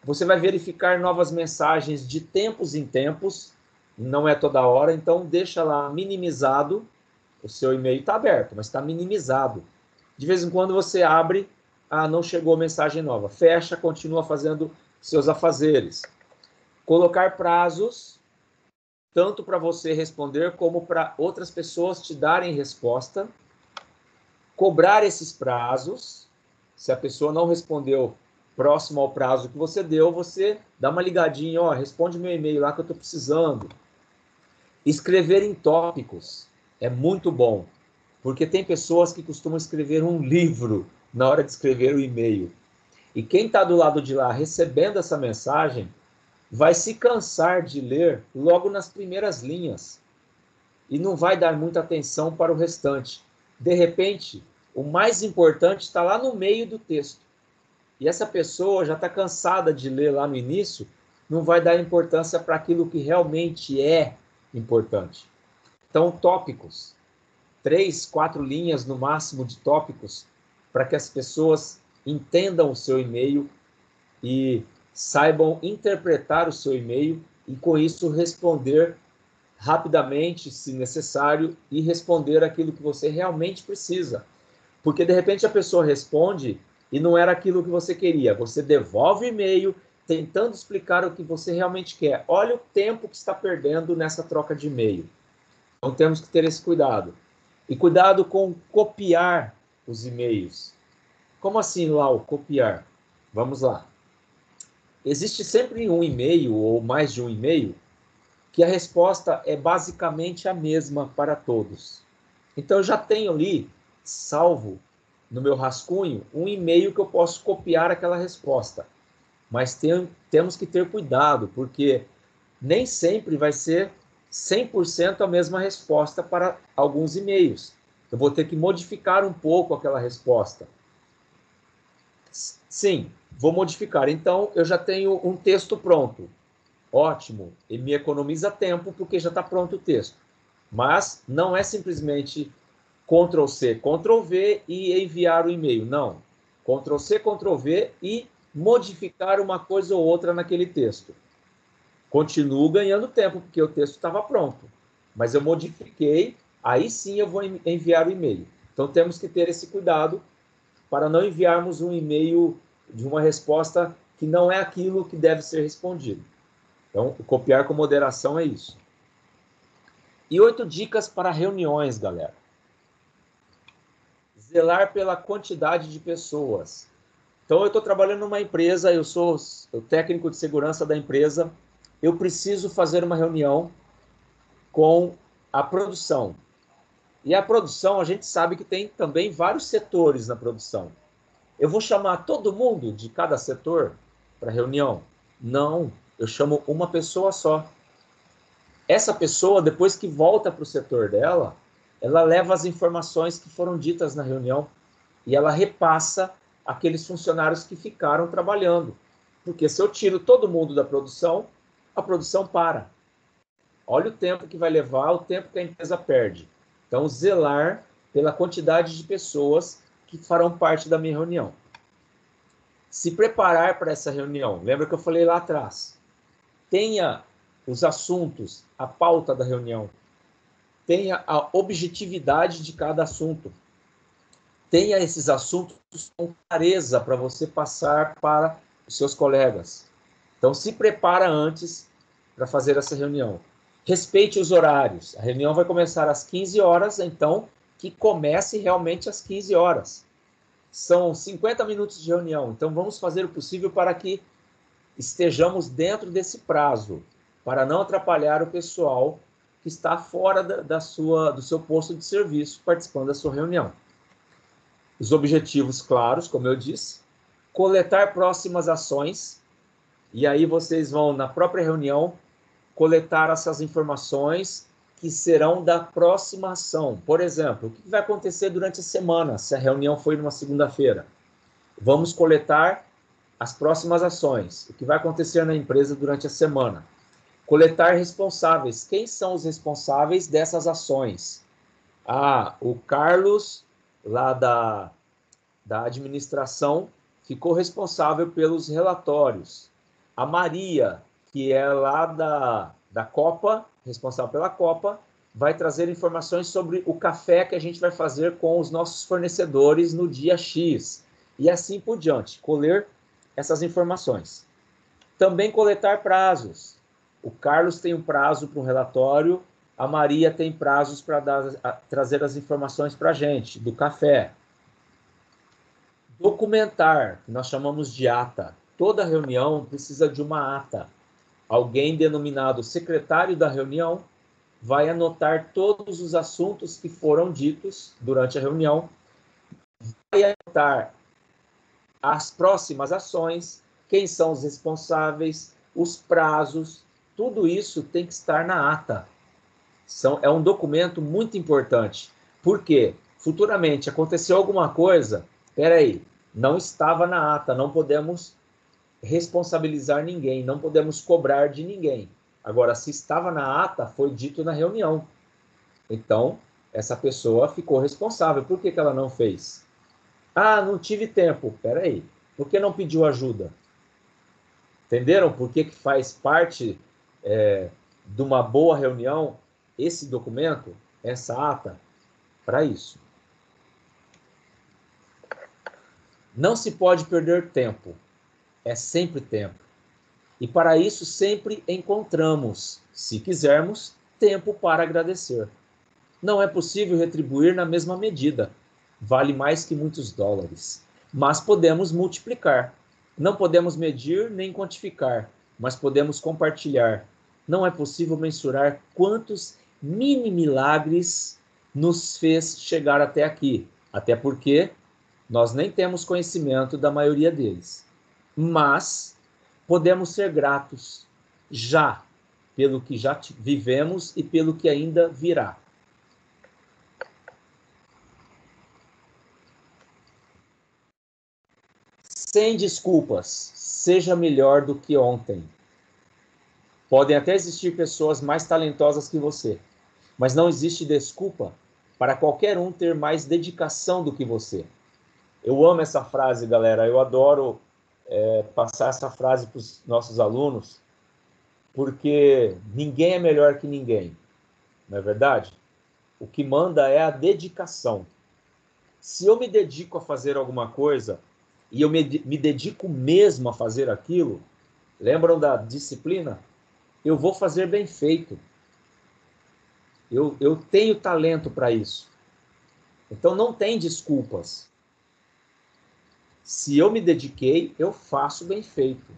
Você vai verificar novas mensagens de tempos em tempos, não é toda hora, então deixa lá minimizado. O seu e-mail está aberto, mas está minimizado. De vez em quando você abre, não chegou mensagem nova. Fecha, continua fazendo seus afazeres. Colocar prazos, tanto para você responder, como para outras pessoas te darem resposta. Cobrar esses prazos. Se a pessoa não respondeu próximo ao prazo que você deu, você dá uma ligadinha, responde meu e-mail lá que eu estou precisando. Escrever em tópicos é muito bom, porque tem pessoas que costumam escrever um livro na hora de escrever o e-mail. E quem está do lado de lá recebendo essa mensagem vai se cansar de ler logo nas primeiras linhas e não vai dar muita atenção para o restante. De repente, o mais importante está lá no meio do texto. E essa pessoa já está cansada de ler lá no início, não vai dar importância para aquilo que realmente é importante. Então, tópicos. 3, 4 linhas no máximo de tópicos para que as pessoas entendam o seu e-mail e saibam interpretar o seu e-mail e, com isso, responder rapidamente, se necessário, e responder aquilo que você realmente precisa. Porque, de repente, a pessoa responde e não era aquilo que você queria. Você devolve o e-mail tentando explicar o que você realmente quer. Olha o tempo que está perdendo nessa troca de e-mail. Então, temos que ter esse cuidado. E cuidado com copiar os e-mails. Como assim, Lau, copiar? Vamos lá. Existe sempre um e-mail ou mais de um e-mail que a resposta é basicamente a mesma para todos. Então, eu já tenho ali, salvo no meu rascunho, um e-mail que eu posso copiar aquela resposta. Mas temos que ter cuidado, porque nem sempre vai ser 100% a mesma resposta para alguns e-mails. Eu vou ter que modificar um pouco aquela resposta. Sim, vou modificar. Então, eu já tenho um texto pronto. Ótimo, e me economiza tempo porque já está pronto o texto. Mas não é simplesmente Ctrl+C, Ctrl+V e enviar o e-mail. Não. Ctrl+C, Ctrl+V e modificar uma coisa ou outra naquele texto. Continuo ganhando tempo, porque o texto estava pronto. Mas eu modifiquei, aí sim eu vou enviar o e-mail. Então temos que ter esse cuidado para não enviarmos um e-mail de uma resposta que não é aquilo que deve ser respondido. Então, copiar com moderação é isso. E 8 dicas para reuniões, galera. Zelar pela quantidade de pessoas. Então, eu estou trabalhando numa empresa, eu sou o técnico de segurança da empresa, eu preciso fazer uma reunião com a produção. E a produção, a gente sabe que tem também vários setores na produção. Eu vou chamar todo mundo de cada setor para reunião? Não, eu chamo uma pessoa só. Essa pessoa, depois que volta para o setor dela, ela leva as informações que foram ditas na reunião e ela repassa aqueles funcionários que ficaram trabalhando. Porque se eu tiro todo mundo da produção, a produção para. Olha o tempo que vai levar, o tempo que a empresa perde. Então, zelar pela quantidade de pessoas que farão parte da minha reunião. Se preparar para essa reunião. Lembra que eu falei lá atrás? Tenha os assuntos, a pauta da reunião. Tenha a objetividade de cada assunto. Tenha esses assuntos com clareza para você passar para os seus colegas. Então, se prepara antes para fazer essa reunião. Respeite os horários. A reunião vai começar às 15 horas, então que comece realmente às 15 horas. São 50 minutos de reunião, então vamos fazer o possível para que estejamos dentro desse prazo, para não atrapalhar o pessoal que está fora do seu posto de serviço, participando da sua reunião. Os objetivos claros, como eu disse, coletar próximas ações, e aí vocês vão, na própria reunião, coletar essas informações que serão da próxima ação. Por exemplo, o que vai acontecer durante a semana, se a reunião foi numa segunda-feira? Vamos coletar as próximas ações, o que vai acontecer na empresa durante a semana. Coletar responsáveis. Quem são os responsáveis dessas ações? Ah, o Carlos, lá da administração, ficou responsável pelos relatórios. A Maria, que é lá da Copa, responsável pela Copa, vai trazer informações sobre o café que a gente vai fazer com os nossos fornecedores no dia X. E assim por diante, colher essas informações. Também coletar prazos. O Carlos tem um prazo para um relatório, a Maria tem prazos para trazer as informações para a gente, do café. Documentar, que nós chamamos de ata. Toda reunião precisa de uma ata. Alguém denominado secretário da reunião vai anotar todos os assuntos que foram ditos durante a reunião, vai anotar as próximas ações, quem são os responsáveis, os prazos, tudo isso tem que estar na ata. É um documento muito importante. Por quê? Futuramente aconteceu alguma coisa, peraí, não estava na ata, não podemos responsabilizar ninguém, não podemos cobrar de ninguém. Agora, se estava na ata, foi dito na reunião. Então, essa pessoa ficou responsável. Por que ela não fez? Ah, não tive tempo. Peraí, por que não pediu ajuda? Entenderam por que faz parte de uma boa reunião esse documento, essa ata? Para isso. Não se pode perder tempo. É sempre tempo. E para isso sempre encontramos, se quisermos, tempo para agradecer. Não é possível retribuir na mesma medida. Vale mais que muitos dólares. Mas podemos multiplicar. Não podemos medir nem quantificar, mas podemos compartilhar. Não é possível mensurar quantos mini milagres nos fez chegar até aqui. Até porque nós nem temos conhecimento da maioria deles. Mas podemos ser gratos já pelo que já vivemos e pelo que ainda virá. Sem desculpas, seja melhor do que ontem. Podem até existir pessoas mais talentosas que você, mas não existe desculpa para qualquer um ter mais dedicação do que você. Eu amo essa frase, galera. Eu adoro passar essa frase para os nossos alunos, porque ninguém é melhor que ninguém, não é verdade? O que manda é a dedicação. Se eu me dedico a fazer alguma coisa, e eu me dedico mesmo a fazer aquilo, lembram da disciplina? Eu vou fazer bem feito. Eu tenho talento para isso. Então não tem desculpas. Se eu me dediquei, eu faço bem feito.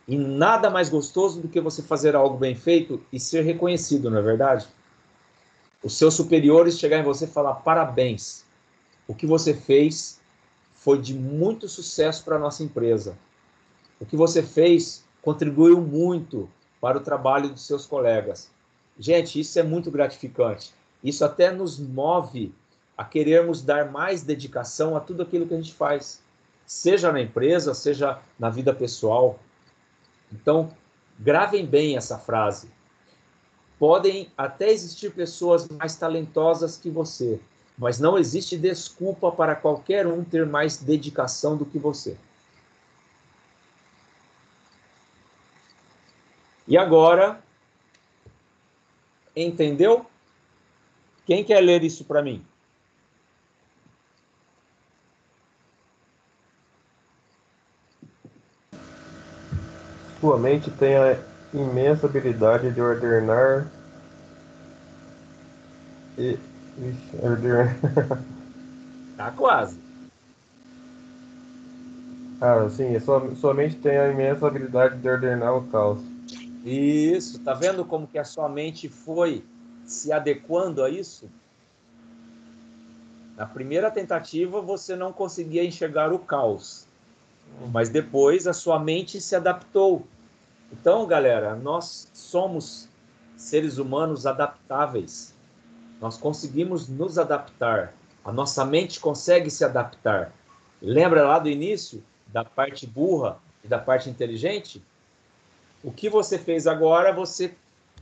E nada mais gostoso do que você fazer algo bem feito e ser reconhecido, não é verdade? Os seus superiores chegarem em você e falar: parabéns, o que você fez foi de muito sucesso para a nossa empresa. O que você fez contribuiu muito para o trabalho dos seus colegas. Gente, isso é muito gratificante. Isso até nos move a querermos dar mais dedicação a tudo aquilo que a gente faz, seja na empresa, seja na vida pessoal. Então, gravem bem essa frase. Podem até existir pessoas mais talentosas que você, mas não existe desculpa para qualquer um ter mais dedicação do que você. E agora, entendeu? Quem quer ler isso para mim? Sua mente tem a imensa habilidade de ordenar e. Ixi, ordenar. Tá quase. Ah, sim, sua mente tem a imensa habilidade de ordenar o caos. Isso, tá vendo como que a sua mente foi se adequando a isso? Na primeira tentativa você não conseguia enxergar o caos, mas depois a sua mente se adaptou. Então, galera, nós somos seres humanos adaptáveis. Nós conseguimos nos adaptar. A nossa mente consegue se adaptar. Lembra lá do início da parte burra e da parte inteligente? O que você fez agora, você,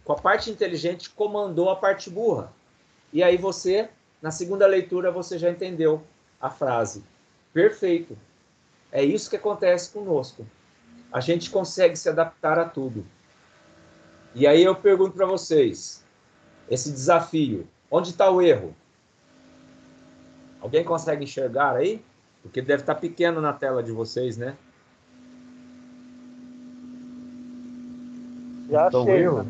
com a parte inteligente, comandou a parte burra. E aí você, na segunda leitura, você já entendeu a frase. Perfeito. É isso que acontece conosco. A gente consegue se adaptar a tudo. E aí eu pergunto para vocês, esse desafio, onde está o erro? Alguém consegue enxergar aí? Porque deve estar pequeno na tela de vocês, né? Já Então, achei. eu?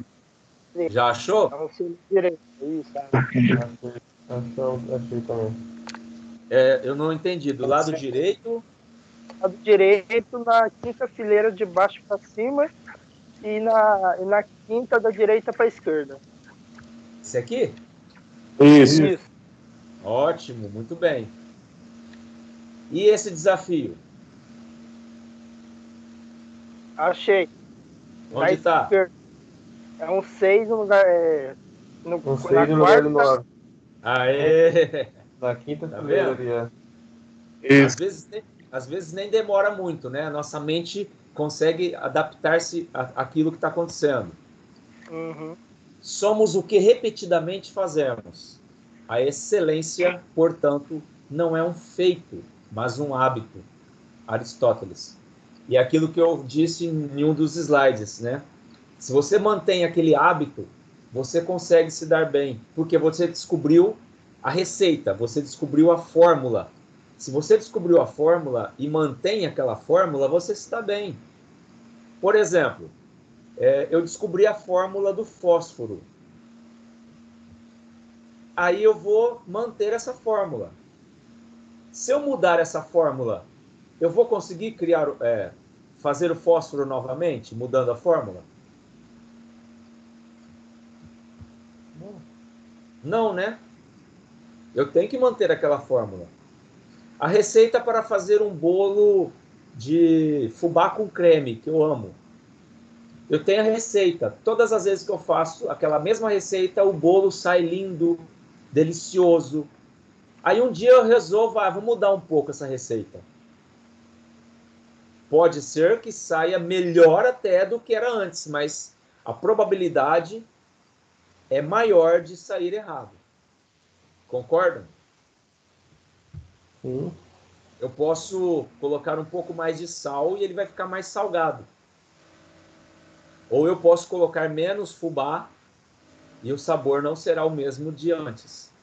Já achou? Tá no seu direito. Isso. Achei também. Eu não entendi. Do lado direito, Lado direito, na quinta fileira de baixo para cima e na quinta da direita para a esquerda. esse aqui? Isso. Ótimo, muito bem. E esse desafio? Achei. Na Onde está? esquerda. É um 6 no lugar. Um 6 na no lugar do quarta. 9. Aê! Na quinta Tá fileira vendo? ali, é. Às vezes nem demora muito, né? A nossa mente consegue adaptar-se àquilo que está acontecendo. Uhum. Somos o que repetidamente fazemos. A excelência, portanto, não é um feito, mas um hábito. Aristóteles. E é aquilo que eu disse em um dos slides, né? Se você mantém aquele hábito, você consegue se dar bem, porque você descobriu a receita, você descobriu a fórmula. Se você descobriu a fórmula e mantém aquela fórmula, você está bem. Por exemplo, eu descobri a fórmula do fósforo. Aí eu vou manter essa fórmula. Se eu mudar essa fórmula, eu vou conseguir criar, fazer o fósforo novamente, mudando a fórmula? Não, né? Eu tenho que manter aquela fórmula. A receita para fazer um bolo de fubá com creme, que eu amo. Eu tenho a receita. Todas as vezes que eu faço aquela mesma receita, o bolo sai lindo, delicioso. Aí um dia eu resolvo, vou mudar um pouco essa receita. Pode ser que saia melhor até do que era antes, mas a probabilidade é maior de sair errado. Concordam? Sim. Eu posso colocar um pouco mais de sal e ele vai ficar mais salgado. Ou eu posso colocar menos fubá e o sabor não será o mesmo de antes.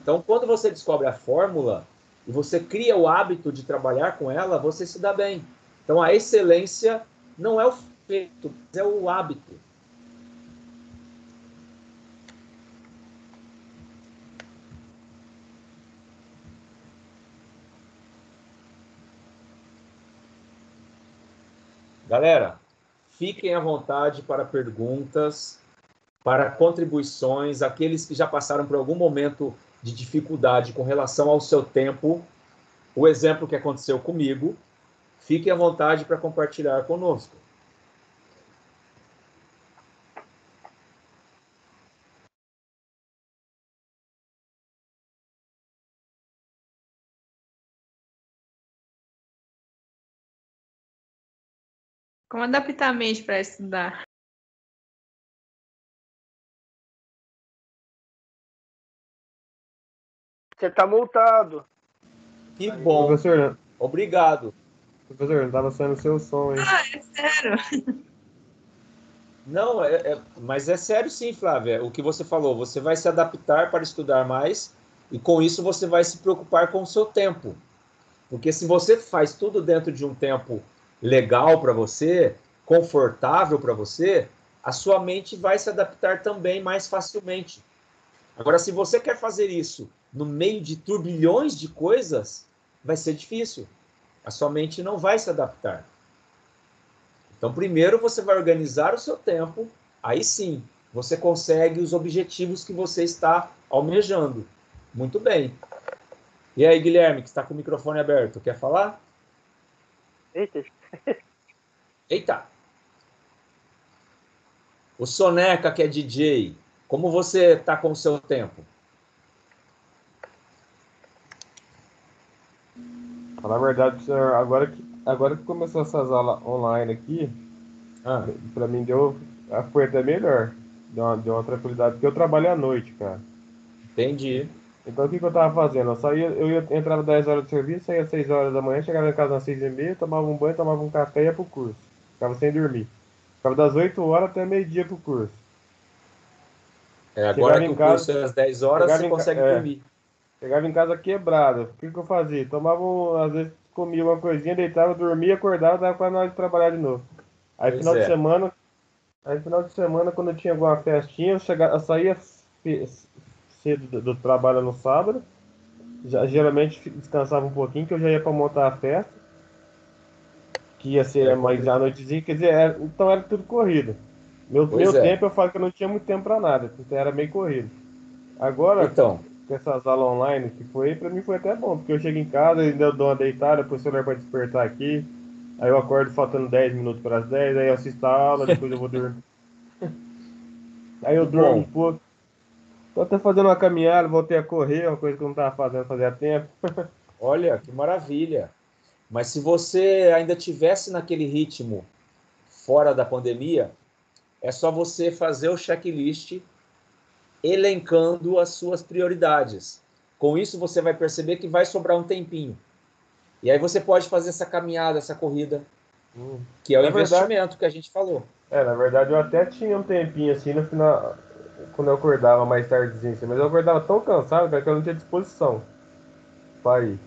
Então, quando você descobre a fórmula e você cria o hábito de trabalhar com ela, você se dá bem. Então, a excelência não é o feito, mas é o hábito. Galera, fiquem à vontade para perguntas, para contribuições, aqueles que já passaram por algum momento de dificuldade com relação ao seu tempo, o exemplo que aconteceu comigo, fiquem à vontade para compartilhar conosco. Como adaptar a mente para estudar? Você tá multado. Que bom. Professor, Obrigado. professor, não estava saindo o seu som, hein? É sério? Não, mas é sério sim, Flávia. O que você falou, você vai se adaptar para estudar mais e com isso você vai se preocupar com o seu tempo. Porque se você faz tudo dentro de um tempo legal para você, confortável para você, a sua mente vai se adaptar também mais facilmente. Agora, se você quer fazer isso no meio de turbilhões de coisas, vai ser difícil. A sua mente não vai se adaptar. Então, primeiro você vai organizar o seu tempo, aí sim, você consegue os objetivos que você está almejando. Muito bem. E aí, Guilherme, que está com o microfone aberto, quer falar? Eita, Eita! O Soneca, que é DJ, como você está com o seu tempo? Falar a verdade, senhor, agora que começou essas aulas online aqui, Ah, pra mim foi até melhor. Deu uma tranquilidade, porque eu trabalho à noite, cara. entendi. Então o que que eu tava fazendo? Entrava 10 horas de serviço, saía às 6 horas da manhã, chegava em casa às 6h30, tomava um banho, tomava um café e ia pro curso. Ficava sem dormir. Ficava das 8 horas até meio-dia pro curso. Agora Chegava que em o casa, curso é às 10 horas, chegava você em, ca- consegue é, dormir. chegava em casa quebrado. O que que eu fazia? Às vezes comia uma coisinha, deitava, dormia, acordava, dava quase na hora de trabalhar de novo. Aí Pois final de é. semana, quando eu tinha alguma festinha, eu saía cedo do trabalho no sábado. Geralmente descansava um pouquinho, que eu já ia para montar a festa, que ia ser mais à noitezinha, quer dizer, então era tudo corrido. Pois Meu é. tempo, eu falo que eu não tinha muito tempo para nada, então era meio corrido. Agora, Então, com essas aulas online que foi, para mim foi até bom, porque eu chego em casa, ainda eu dou uma deitada, põe o celular para despertar aqui, aí eu acordo faltando 10 minutos para as 10, aí eu assisto a aula, depois eu vou dormir. Aí eu que durmo um bom. pouco. Tô até fazendo uma caminhada, voltei a correr, uma coisa que eu não estava fazendo fazia tempo. Olha, que maravilha. Mas se você ainda tivesse naquele ritmo fora da pandemia, é só você fazer o checklist elencando as suas prioridades. Com isso, você vai perceber que vai sobrar um tempinho. E aí você pode fazer essa caminhada, essa corrida, que é o Na verdade, investimento que a gente falou. na verdade eu até tinha um tempinho assim no final, quando eu acordava mais tardezinho, assim, mas eu acordava tão cansado, cara, que eu não tinha disposição para ir.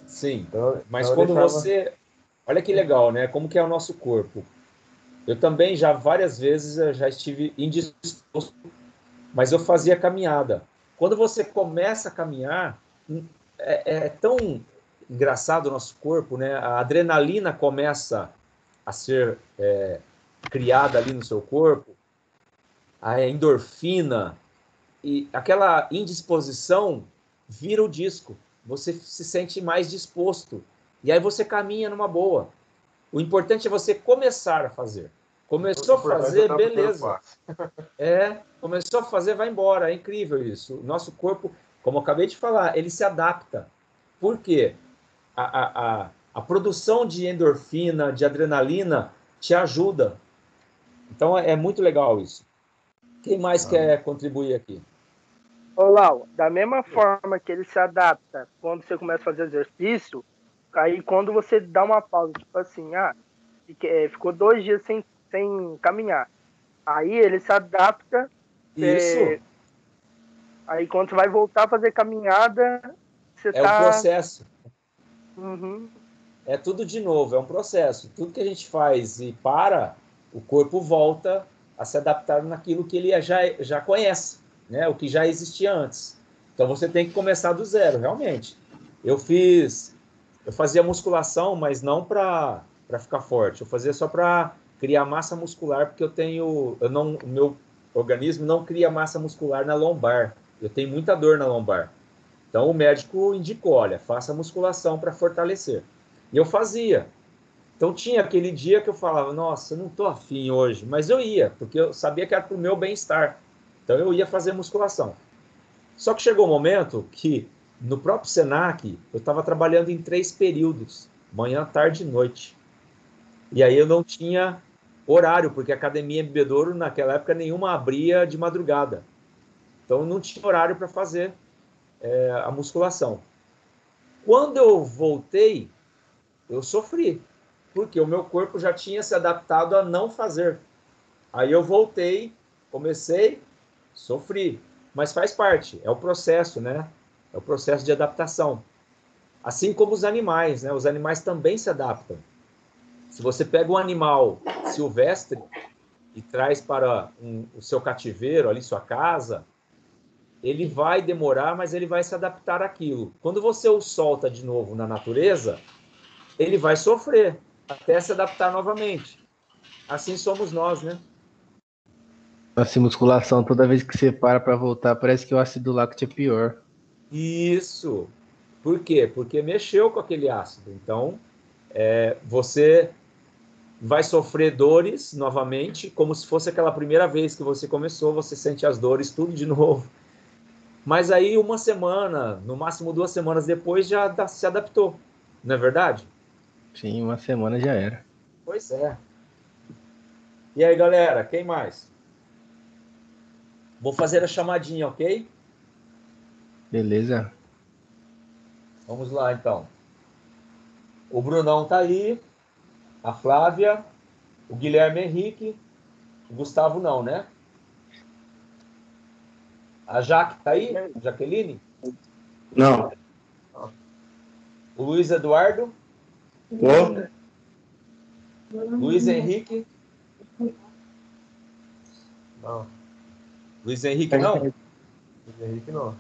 Sim, Então mas eu quando deixava. você... Olha que legal, né? Como que é o nosso corpo. Eu também já várias vezes eu já estive indisposto, mas eu fazia caminhada. Quando você começa a caminhar, é tão engraçado o nosso corpo, né? A adrenalina começa a ser criada ali no seu corpo, a endorfina, e aquela indisposição vira o disco. Você se sente mais disposto. E aí você caminha numa boa. O importante é você começar a fazer. O Começou a importante é fazer, dar o primeiro beleza. passo. Começou a fazer, vai embora. É incrível isso. O nosso corpo, como eu acabei de falar, ele se adapta. Por quê? A produção de endorfina, de adrenalina, te ajuda. Então é muito legal isso. Quem mais Ah, quer contribuir aqui? Ô, Lau, da mesma forma que ele se adapta quando você começa a fazer exercício, aí quando você dá uma pausa, tipo assim, ficou 2 dias sem caminhar. Aí ele se adapta, Isso aí quando você vai voltar a fazer caminhada, você é o tá. processo. Uhum. É tudo de novo, é um processo. Tudo que a gente faz e para, o corpo volta a se adaptar naquilo que ele já conhece, né? O que já existia antes. Então você tem que começar do zero, realmente. Eu fazia musculação, mas não para ficar forte. Eu fazia só para criar massa muscular, porque o meu organismo não cria massa muscular na lombar. Eu tenho muita dor na lombar. Então o médico indicou, olha, faça musculação para fortalecer. E eu fazia. Então tinha aquele dia que eu falava, nossa, eu não estou afim hoje, mas eu ia, porque eu sabia que era para o meu bem-estar. Então eu ia fazer musculação. Só que chegou um momento que, no próprio Senac, eu estava trabalhando em 3 períodos, manhã, tarde e noite. E aí eu não tinha horário, porque a academia em Bebedouro, naquela época, nenhuma abria de madrugada. Então eu não tinha horário para fazer a musculação. Quando eu voltei, eu sofri, porque o meu corpo já tinha se adaptado a não fazer. Aí eu voltei, comecei, sofri, mas faz parte, é o processo, né? É o processo de adaptação. Assim como os animais, né? Os animais também se adaptam. Se você pega um animal silvestre e traz para o seu cativeiro, ali sua casa, ele vai demorar, mas ele vai se adaptar àquilo. Quando você o solta de novo na natureza, ele vai sofrer até se adaptar novamente. Assim somos nós, né? Nossa, musculação, toda vez que você para pra voltar, parece que o ácido láctico é pior. Isso. Por quê? Porque mexeu com aquele ácido. Então, você vai sofrer dores novamente, como se fosse aquela primeira vez que você começou, você sente as dores tudo de novo. Mas aí, uma semana, no máximo 2 semanas depois, já se adaptou. Não é verdade? Sim, uma semana já era. Pois é. E aí, galera, quem mais? Vou fazer a chamadinha, ok? Beleza? Vamos lá, então. O Brunão tá aí, a Flávia, o Guilherme Henrique, o Gustavo não, né? A Jaque tá aí? A Jaqueline? Não. O Luiz Eduardo? Tô? Luiz Henrique? Não. Luiz Henrique não? Henrique não.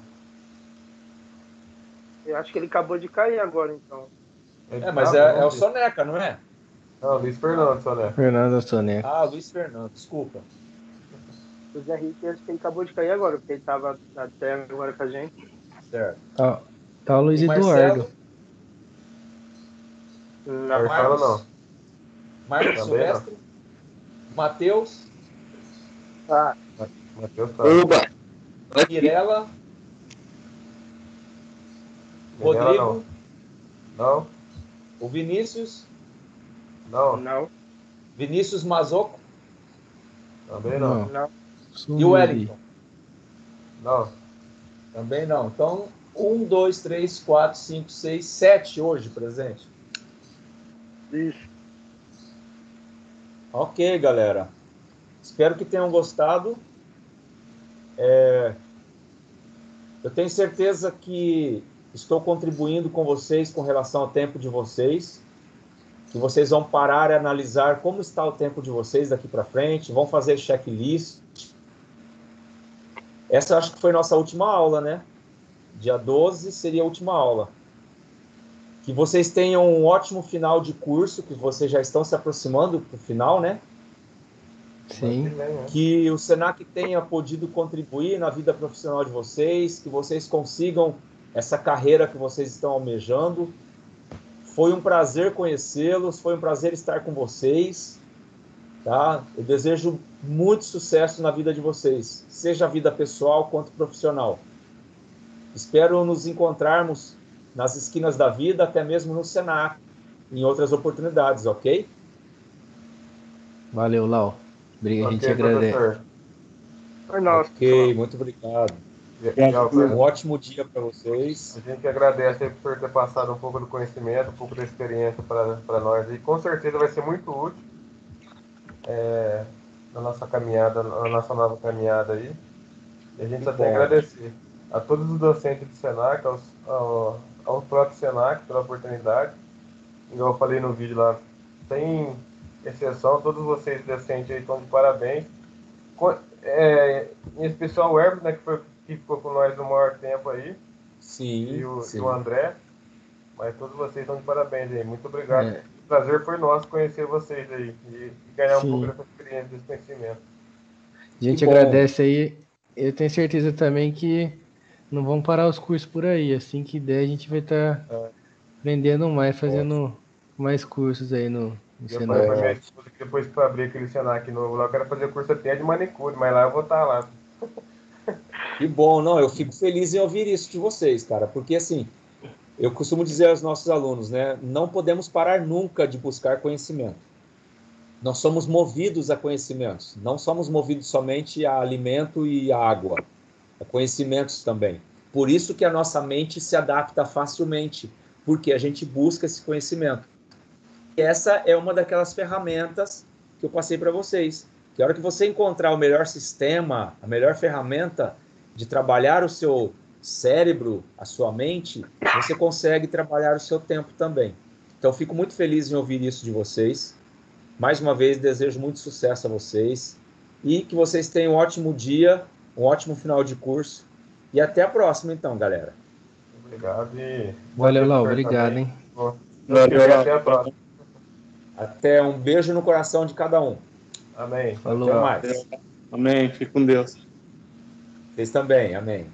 Eu acho que ele acabou de cair agora, então. Mas é o Soneca, não é? Não, Luiz Fernando, só, né? Fernando Soneca. Ah, Luiz Fernando, desculpa. O Zé Henrique, acho que ele acabou de cair agora, porque ele tava até agora com a gente. Certo. Tá o Luiz O Eduardo. Não. Não fala não. Marcos Também Silvestre? Matheus? Ah, Matheus tá. Oba! Mirella? Mirella, Rodrigo? Não. O Vinícius? Não. não, Vinícius Mazoco? Também não. não. E o Wellington? Não. Também não. Então, 1, 2, 3, 4, 5, 6, 7 hoje presente. Isso. Ok, galera. Espero que tenham gostado. Eu tenho certeza que estou contribuindo com vocês com relação ao tempo de vocês, que vocês vão parar e analisar como está o tempo de vocês daqui para frente, vão fazer checklist. Essa acho que foi nossa última aula, né? Dia 12 seria a última aula. Que vocês tenham um ótimo final de curso, que vocês já estão se aproximando para o final, né? Sim. Que o Senac tenha podido contribuir na vida profissional de vocês, que vocês consigam essa carreira que vocês estão almejando. Foi um prazer conhecê-los, foi um prazer estar com vocês, tá? Eu desejo muito sucesso na vida de vocês, seja a vida pessoal quanto profissional. Espero nos encontrarmos nas esquinas da vida, até mesmo no Senac, em outras oportunidades, ok? Valeu, Lau. A gente Ok, agradece. professor. Foi nosso. Ok, muito obrigado. Legal, Um ótimo dia para vocês. a gente agradece aí por ter passado um pouco do conhecimento, um pouco da experiência para nós. E com certeza vai ser muito útil na nossa caminhada, na nossa nova caminhada aí. E a gente só tem a agradecer a todos os docentes do Senac, ao próprio Senac pela oportunidade. Igual eu falei no vídeo lá, sem exceção, todos vocês docentes aí estão de parabéns. Em especial o Hermes, né, que ficou com nós no maior tempo aí. Sim, E o André. Mas todos vocês estão de parabéns aí. Muito obrigado. É. O prazer foi nosso conhecer vocês aí e ganhar Sim. um pouco dessa experiência, desse conhecimento. A gente Que bom. agradece aí. Eu tenho certeza também que não vão parar os cursos por aí. Assim que der, a gente vai estar aprendendo mais, fazendo mais cursos aí no Eu falei Senac. pra minha esposa que depois que eu abrir aquele Senac novo lá, eu quero fazer curso até de manicure, mas lá eu vou estar lá. Que bom, não, eu fico feliz em ouvir isso de vocês, cara, porque assim, eu costumo dizer aos nossos alunos, né, não podemos parar nunca de buscar conhecimento. Nós somos movidos a conhecimentos, não somos movidos somente a alimento e a água, a conhecimentos também. Por isso que a nossa mente se adapta facilmente, porque a gente busca esse conhecimento. E essa é uma daquelas ferramentas que eu passei para vocês. Que a hora que você encontrar o melhor sistema, a melhor ferramenta de trabalhar o seu cérebro, a sua mente, você consegue trabalhar o seu tempo também. Então, fico muito feliz em ouvir isso de vocês. Mais uma vez, desejo muito sucesso a vocês e que vocês tenham um ótimo dia, um ótimo final de curso. E até a próxima, então, galera. Obrigado e... Valeu, Lau. Obrigado, hein? Valeu, até a próxima. Até, um beijo no coração de cada um. Amém. Falou. Até mais. Amém. Fique com Deus. Vocês também. Amém.